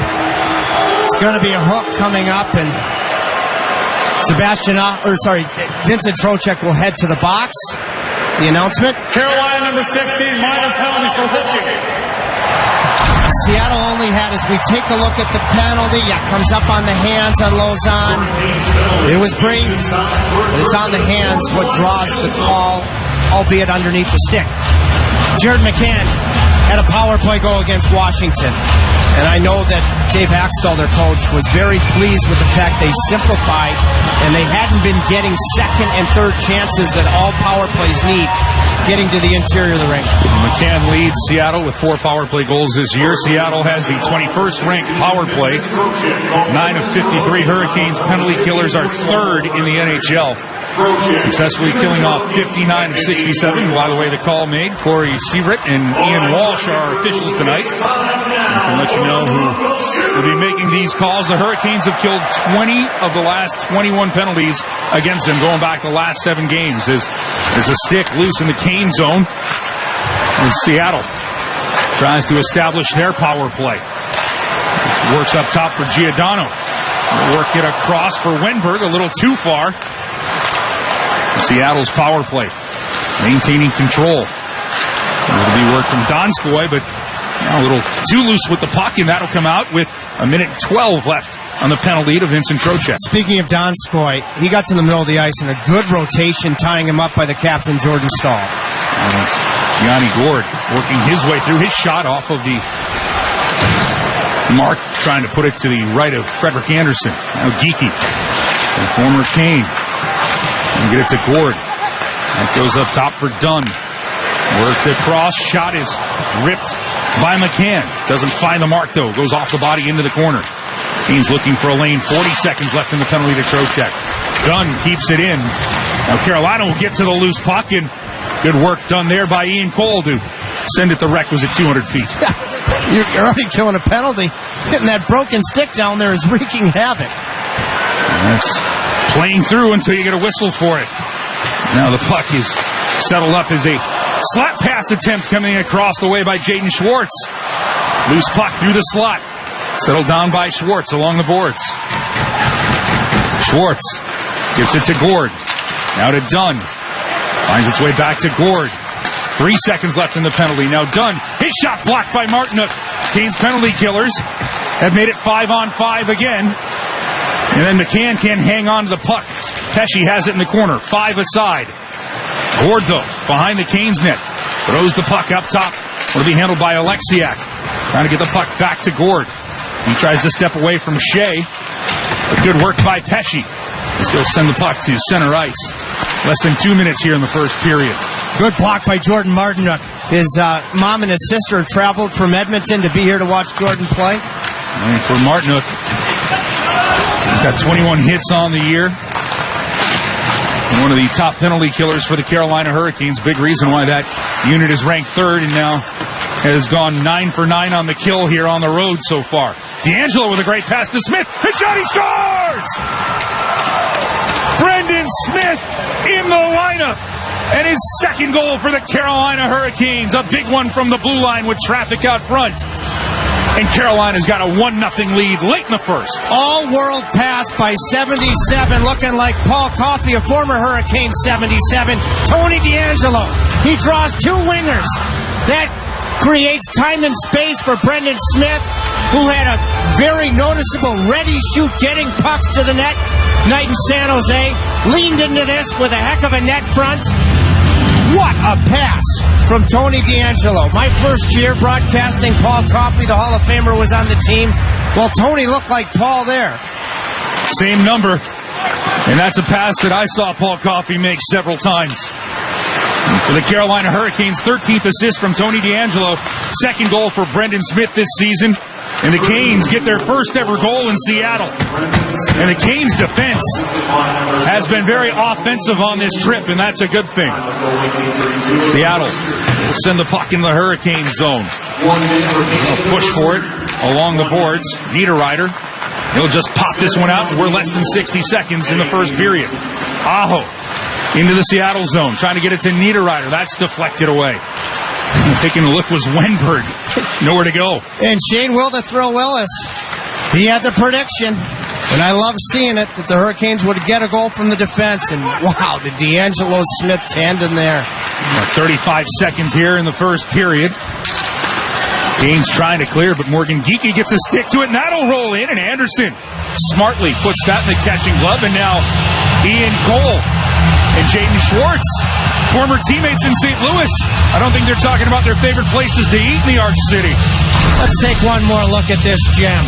S12: It's going to be a hook coming up, and Vincent Trocheck will head to the box. The announcement.
S1: Carolina number 16, minor penalty for hooking.
S12: Seattle only had, as we take a look at the penalty, comes up on the hands on Lausanne. It was brief, but it's on the hands what draws the call, albeit underneath the stick. Jared McCann had a power play goal against Washington. And I know that Dave Haxtell, their coach, was very pleased with the fact they simplified and they hadn't been getting second and third chances that all power plays need getting to the interior of the ring.
S18: McCann leads Seattle with 4 power play goals this year. Seattle has the 21st ranked power play. 9 of 53 Hurricanes penalty killers are third in the NHL. Successfully killing off 59 of 67. By the way, the call made. Corey Severett and Ian Walsh are officials tonight. I can let you know who will be making these calls. The Hurricanes have killed 20 of the last 21 penalties against them, going back the last 7 games. There's a stick loose in the Kane zone as Seattle tries to establish their power play. Works up top for Giordano. Work it across for Wenberg, a little too far. Seattle's power play, maintaining control. It'll be work from Donskoy, but a little too loose with the puck, and that'll come out with a minute 12 left on the penalty to Vincent Trocheck.
S12: Speaking of Donskoy, he got to the middle of the ice in a good rotation, tying him up by the captain, Jordan Stahl.
S18: And it's Yanni Gord working his way through his shot off of the mark, trying to put it to the right of Frederik Andersen. Now Geekie, the former Kane. And get it to Gord. That goes up top for Dunn. Worked across. Shot is ripped by McCann. Doesn't find the mark, though. Goes off the body into the corner. Kane's looking for a lane. 40 seconds left in the penalty to Trocheck. Dunn keeps it in. Now Carolina will get to the loose puck, and good work done there by Ian Cole to send it the requisite 200 feet.
S12: You're already killing a penalty. Hitting that broken stick down there is wreaking havoc.
S18: That's playing through until you get a whistle for it. Now the puck is settled up as a slap pass attempt coming across the way by Jaden Schwartz. Loose puck through the slot. Settled down by Schwartz along the boards. Schwartz gives it to Gord. Now to Dunn. Finds its way back to Gord. 3 seconds left in the penalty. Now Dunn. His shot blocked by Martinook. Kane's penalty killers have made it 5-on-5 again. And then McCann can't hang on to the puck. Pesce has it in the corner. 5 aside. Gord, though, behind the Canes net. Throws the puck up top. Will be handled by Alexiak. Trying to get the puck back to Gord. He tries to step away from Shea. But good work by Pesce. This will send the puck to center ice. Less than 2 minutes here in the first period.
S12: Good block by Jordan Martinook. His mom and his sister have traveled from Edmonton to be here to watch Jordan play.
S18: And for Martinook, he's got 21 hits on the year. And one of the top penalty killers for the Carolina Hurricanes. Big reason why that unit is ranked third and now has gone 9 for 9 on the kill here on the road so far. D'Angelo with a great pass to Smith. And shot, he scores! Brendan Smith in the lineup. And his second goal for the Carolina Hurricanes. A big one from the blue line with traffic out front. And Carolina's got a 1-0 lead late in the first.
S12: All-world pass by 77, looking like Paul Coffey, a former Hurricane 77. Tony D'Angelo. He draws 2 wingers. That creates time and space for Brendan Smith, who had a very noticeable ready shoot getting pucks to the net night in San Jose. Leaned into this with a heck of a net front. What a pass from Tony D'Angelo. My first year broadcasting, Paul Coffey, the Hall of Famer, was on the team. Well, Tony looked like Paul there.
S18: Same number. And that's a pass that I saw Paul Coffey make several times. And for the Carolina Hurricanes, 13th assist from Tony D'Angelo. Second goal for Brendan Smith this season. And the Canes get their first ever goal in Seattle. And the Canes defense has been very offensive on this trip, and that's a good thing. Seattle will send the puck into the Hurricane zone. They'll push for it along the boards. Niederreiter, he'll just pop this one out. We're less than 60 seconds in the first period. Aho into the Seattle zone, trying to get it to Niederreiter. That's deflected away. Taking a look was Wenberg. Nowhere to go.
S12: And Shane Will to throw Willis. He had the prediction, and I love seeing it, that the Hurricanes would get a goal from the defense. And wow, the D'Angelo Smith tandem there.
S18: 35 seconds here in the first period. Canes trying to clear, but Morgan Geekie gets a stick to it, and that'll roll in. And Anderson smartly puts that in the catching glove. And now Ian Cole and Jaden Schwartz, former teammates in St. Louis. I don't think they're talking about their favorite places to eat in the Arch City.
S12: Let's take one more look at this gem.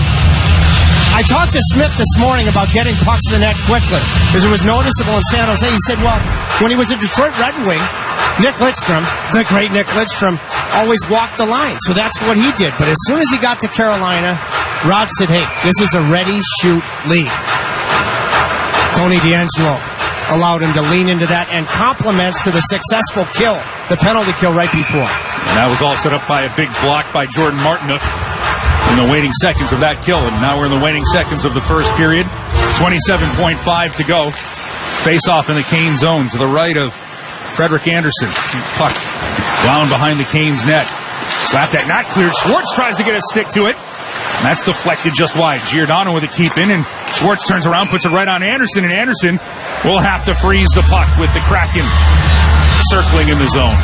S12: I talked to Smith this morning about getting pucks to the net quickly, because it was noticeable in San Jose. He said, well, when he was a Detroit Red Wing, Nick Lidstrom, the great Nick Lidstrom, always walked the line. So that's what he did. But as soon as he got to Carolina, Rod said, hey, this is a ready-shoot league. Tony D'Angelo allowed him to lean into that, and compliments to the successful kill, the penalty kill right before.
S18: And that was all set up by a big block by Jordan Martinook in the waiting seconds of that kill. And now we're in the waiting seconds of the first period. 27.5 to go. Face off in the Cane zone to the right of Frederick Anderson. Puck down behind the Canes net. Slap that, not cleared. Schwartz tries to get a stick to it. And that's deflected just wide. Giordano with a keep in, and Schwartz turns around, puts it right on Anderson, and Anderson will have to freeze the puck with the Kraken circling in the zone.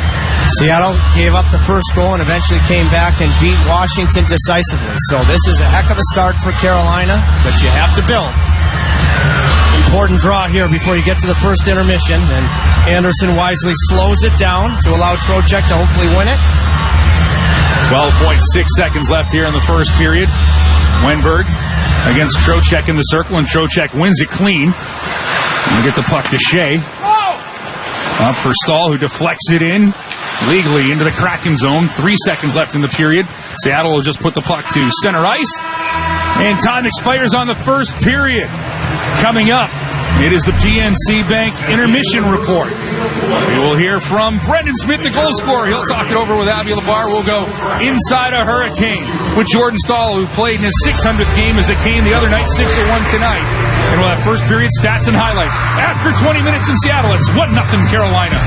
S12: Seattle gave up the first goal and eventually came back and beat Washington decisively. So this is a heck of a start for Carolina, but you have to build. Important draw here before you get to the first intermission, and Anderson wisely slows it down to allow Trocheck to hopefully win it.
S18: 12.6 seconds left here in the first period. Wenberg against Trocheck in the circle, and Trocheck wins it clean. And get the puck to Shea. Up for Stahl, who deflects it in legally into the Kraken zone. 3 seconds left in the period. Seattle will just put the puck to center ice. And time expires on the first period. Coming up, it is the PNC Bank Intermission Report. We will hear from Brendan Smith, the goal scorer. He'll talk it over with Abby LeVar. We'll go inside a Hurricane with Jordan Stahl, who played in his 600th game as a Cane the other night, 6-1 tonight. And we'll have first period stats and highlights. After 20 minutes in Seattle, it's 1-0 Carolina.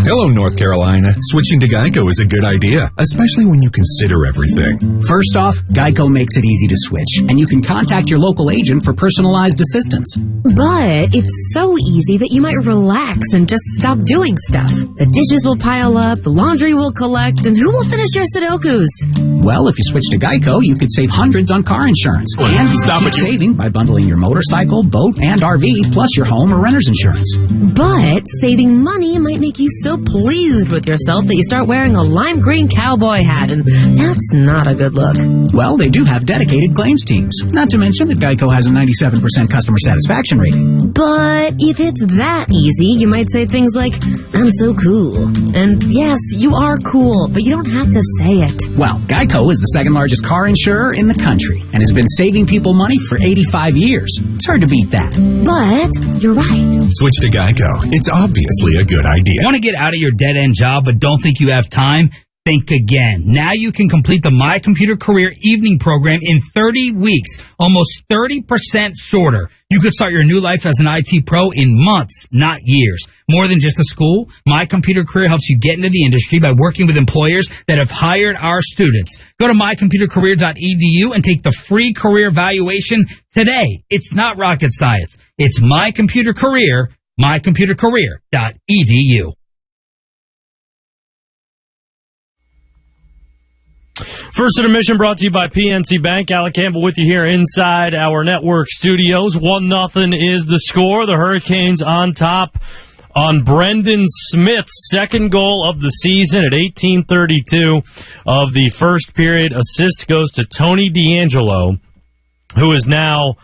S2: Hello, North Carolina. Switching to Geico is a good idea, especially when you consider everything.
S4: First off, Geico makes it easy to switch, and you can contact your local agent for personalized assistance.
S5: But it's so easy that you might relax and just stop doing stuff. The dishes will pile up, the laundry will collect, and who will finish your Sudokus?
S4: Well, if you switch to Geico, you could save hundreds on car insurance. And you can keep saving by bundling your motorcycle, boat, and RV, plus your home or renter's insurance.
S5: But saving money might make you so pleased with yourself that you start wearing a lime green cowboy hat, and that's not a good look.
S4: Well, they do have dedicated claims teams. Not to mention that Geico has a 97% customer satisfaction rating.
S5: But if it's that easy, you might say things like, I'm so cool. And yes, you are cool, but you don't have to say it.
S4: Well, Geico is the second largest car insurer in the country and has been saving people money for 85 years. It's hard to beat that.
S5: But you're right.
S2: Switch to Geico. It's obviously a good idea.
S7: Want to get out of your dead-end job but don't think you have time? Think again. Now you can complete the My Computer Career evening program in 30 weeks, almost 30% shorter. You could start your new life as an IT pro in months, not years. More than just a school, My Computer Career helps you get into the industry by working with employers that have hired our students. Go to mycomputercareer.edu and take the free career evaluation today. It's not rocket science. It's My Computer Career, mycomputercareer.edu.
S6: First intermission brought to you by PNC Bank. Alec Campbell with you here inside our network studios. 1-0 is the score. The Hurricanes on top on Brendan Smith's second goal of the season at 18:32 of the first period. Assist goes to Tony D'Angelo, who is now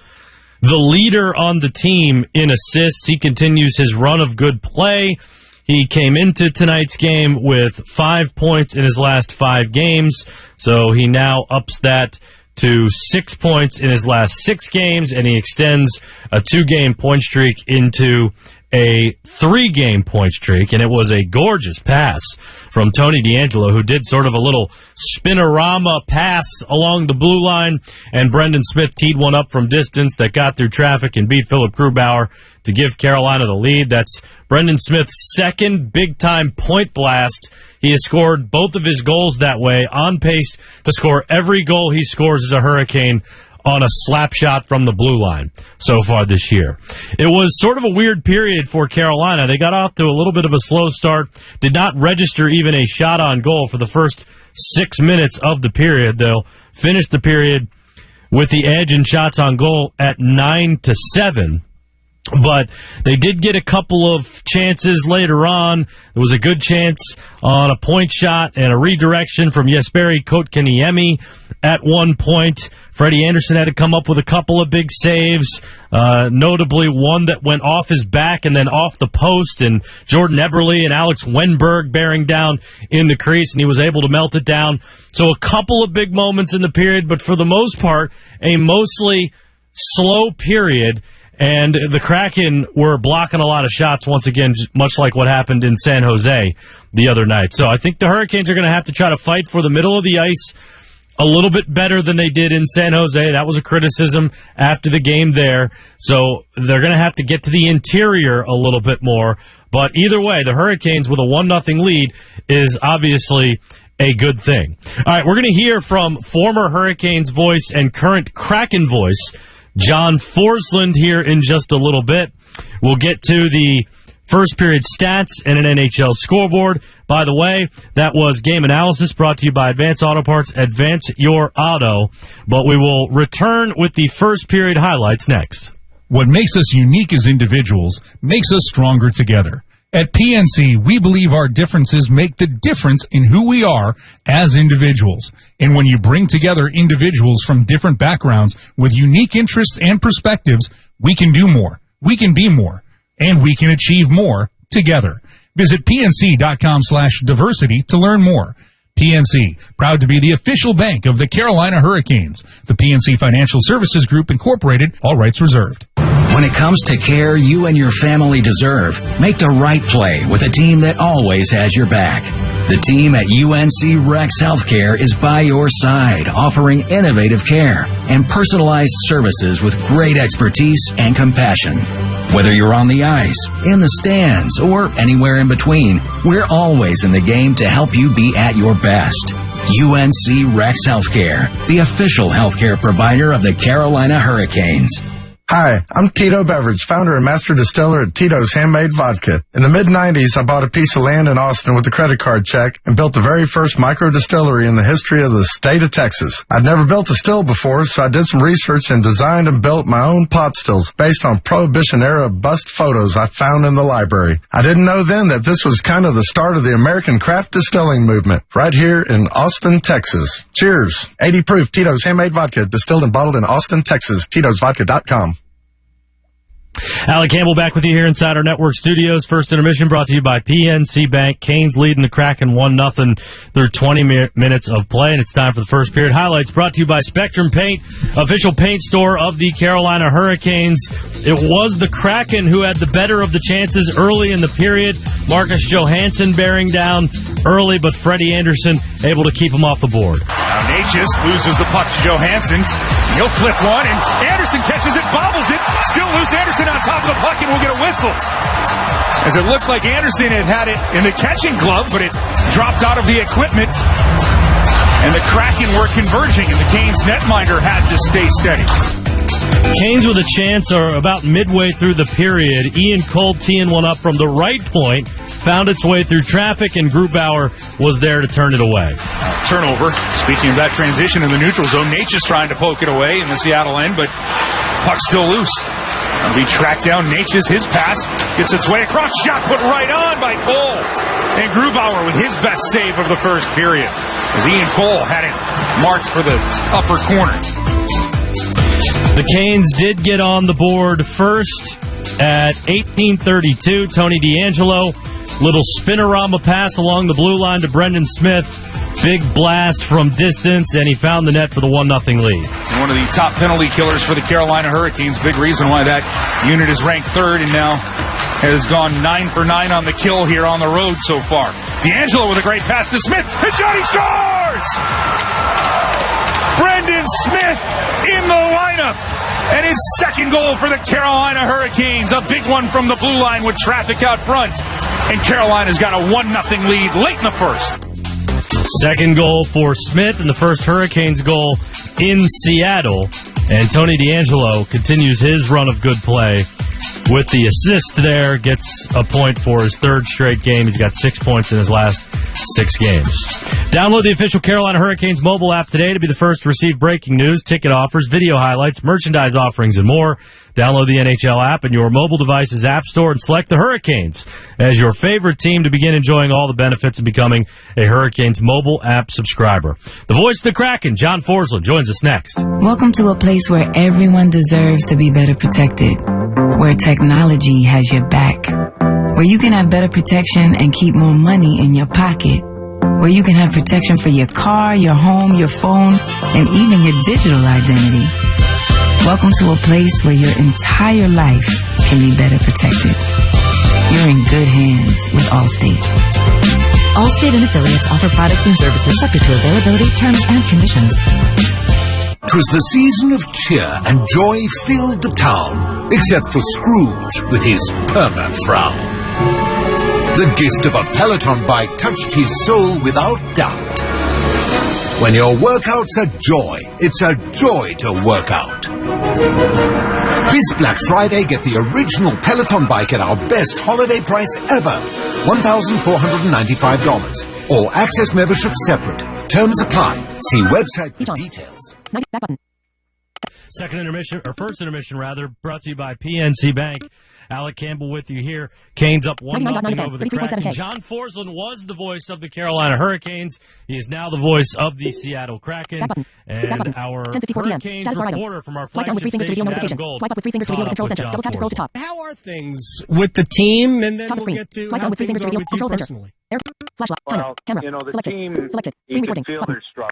S6: the leader on the team in assists. He continues his run of good play. He came into tonight's game with 5 points in his last 5 games, so he now ups that to 6 points in his last 6 games, and he extends a 2-game point streak into a 3-game point streak, and it was a gorgeous pass from Tony DeAngelo, who did sort of a little spinorama pass along the blue line, and Brendan Smith teed one up from distance that got through traffic and beat Philip Grubauer to give Carolina the lead. That's Brendan Smith's second big-time point blast. He has scored both of his goals that way, on pace to score every goal he scores as a Hurricane on a slap shot from the blue line so far this year. It was sort of a weird period for Carolina. They got off to a little bit of a slow start, did not register even a shot on goal for the first 6 minutes of the period. They'll finish the period with the edge in shots on goal at 9-7. But they did get a couple of chances later on. There was a good chance on a point shot and a redirection from Jesperi Kotkaniemi at one point. Freddie Anderson had to come up with a couple of big saves, notably one that went off his back and then off the post, and Jordan Eberle and Alex Wenberg bearing down in the crease, and he was able to melt it down. So a couple of big moments in the period, but for the most part, a mostly slow period. And the Kraken were blocking a lot of shots once again, much like what happened in San Jose the other night. So I think the Hurricanes are going to have to try to fight for the middle of the ice a little bit better than they did in San Jose. That was a criticism after the game there. So they're going to have to get to the interior a little bit more. But either way, the Hurricanes with a 1-0 lead is obviously a good thing. All right, we're going to hear from former Hurricanes voice and current Kraken voice, John Forsland, here in just a little bit. We'll get to the first period stats and an NHL scoreboard. By the way, that was game analysis brought to you by Advance Auto Parts. Advance your auto. But we will return with the first period highlights next.
S18: What makes us unique as individuals makes us stronger together. At PNC, we believe our differences make the difference in who we are as individuals. And when you bring together individuals from different backgrounds with unique interests and perspectives, we can do more, we can be more, and we can achieve more together. Visit pnc.com/diversity to learn more. PNC, proud to be the official bank of the Carolina Hurricanes. The PNC Financial Services Group, Incorporated, all rights reserved.
S4: When it comes to care you and your family deserve, make the right play with a team that always has your back. The team at UNC Rex Healthcare is by your side, offering innovative care and personalized services with great expertise and compassion. Whether you're on the ice, in the stands, or anywhere in between, we're always in the game to help you be at your best. UNC Rex Healthcare, the official healthcare provider of the Carolina Hurricanes.
S21: Hi, I'm Tito Beverage, founder and master distiller at Tito's Handmade Vodka. In the mid-90s, I bought a piece of land in Austin with a credit card check and built the very first micro distillery in the history of the state of Texas. I'd never built a still before, so I did some research and designed and built my own pot stills based on Prohibition-era bust photos I found in the library. I didn't know then that this was kind of the start of the American craft distilling movement right here in Austin, Texas. Cheers. 80 proof Tito's Handmade Vodka, distilled and bottled in Austin, Texas. Tito'sVodka.com.
S6: Alec Campbell back with you here inside our network studios. First intermission brought to you by PNC Bank. Canes leading the Kraken 1-0 through 20 minutes of play, and it's time for the first period highlights brought to you by Spectrum Paint, official paint store of the Carolina Hurricanes. It was the Kraken who had the better of the chances early in the period. Marcus Johansen bearing down early, but Freddie Anderson able to keep him off the board.
S8: Now Natchez loses the puck to Johansen. He'll flip one, and Anderson catches it, bobbles it. Still loose. Anderson on top of the puck, and we'll get a whistle. As it looked like Anderson had it in the catching glove, but it dropped out of the equipment. And the Kraken were converging, and the Canes netminder had to stay steady.
S6: Canes with a chance are about midway through the period. Ian Cole teeing one up from the right point, found its way through traffic, and Grubauer was there to turn it away.
S8: Turnover. Speaking of that transition in the neutral zone, Natchez trying to poke it away in the Seattle end, but puck's still loose. And we track down Natchez. His pass gets its way across. Shot put right on by Cole. And Grubauer with his best save of the first period, as Ian Cole had it marked for the upper corner.
S6: The Canes did get on the board first at 18:32. Tony DeAngelo, little spinorama pass along the blue line to Brendan Smith. Big blast from distance, and he found the net for the 1-0 lead.
S18: One of the top penalty killers for the Carolina Hurricanes. Big reason why that unit is ranked third and now has gone 9 for 9 on the kill here on the road so far. D'Angelo with a great pass to Smith. And Johnny scores! Brendan Smith in the lineup. And his second goal for the Carolina Hurricanes. A big one from the blue line with traffic out front. And Carolina's got a 1-0 lead late in the first.
S6: Second goal for Smith and the first Hurricanes goal in Seattle. And Tony D'Angelo continues his run of good play with the assist there. Gets a point for his third straight game. He's got 6 points in his last 6 games. Download the official Carolina Hurricanes mobile app today to be the first to receive breaking news, ticket offers, video highlights, merchandise offerings, and more. Download the NHL app in your mobile device's app store and select the Hurricanes as your favorite team to begin enjoying all the benefits of becoming a Hurricanes mobile app subscriber. The voice of the Kraken, John Forsland, joins us next.
S3: Welcome to a place where everyone deserves to be better protected, where technology has your back, where you can have better protection and keep more money in your pocket, where you can have protection for your car, your home, your phone, and even your digital identity. Welcome to a place where your entire life can be better protected. You're in good hands with Allstate.
S5: Allstate and affiliates offer products and services subject to availability, terms, and conditions.
S9: 'Twas the season of cheer and joy filled the town, except for Scrooge with his perma-frown. The gift of a Peloton bike touched his soul without doubt. When your workout's a joy, it's a joy to work out. This Black Friday, get the original Peloton bike at our best holiday price ever, $1,495. All access membership separate. Terms apply. See website for details.
S6: Second intermission, or first intermission rather, brought to you by PNC Bank. Alec Campbell with you here. Canes up 1-0 over the Kraken. John Forsland was the voice of the Carolina Hurricanes. He is now the voice of the Seattle Kraken. And our Hurricanes reporter from our flagship station, Adam Gold,
S11: Swipe up with 3 fingers to reveal the control center. Double tap to scroll to top. How are things with the team? And then we'll get to how things are with you personally.
S5: Flashlight.
S10: Well,
S5: camera.
S10: you know, the
S5: Selected.
S10: team,
S5: Selected.
S10: you
S5: Screen
S10: can
S5: recording.
S10: feel
S5: Button.
S10: their struggle.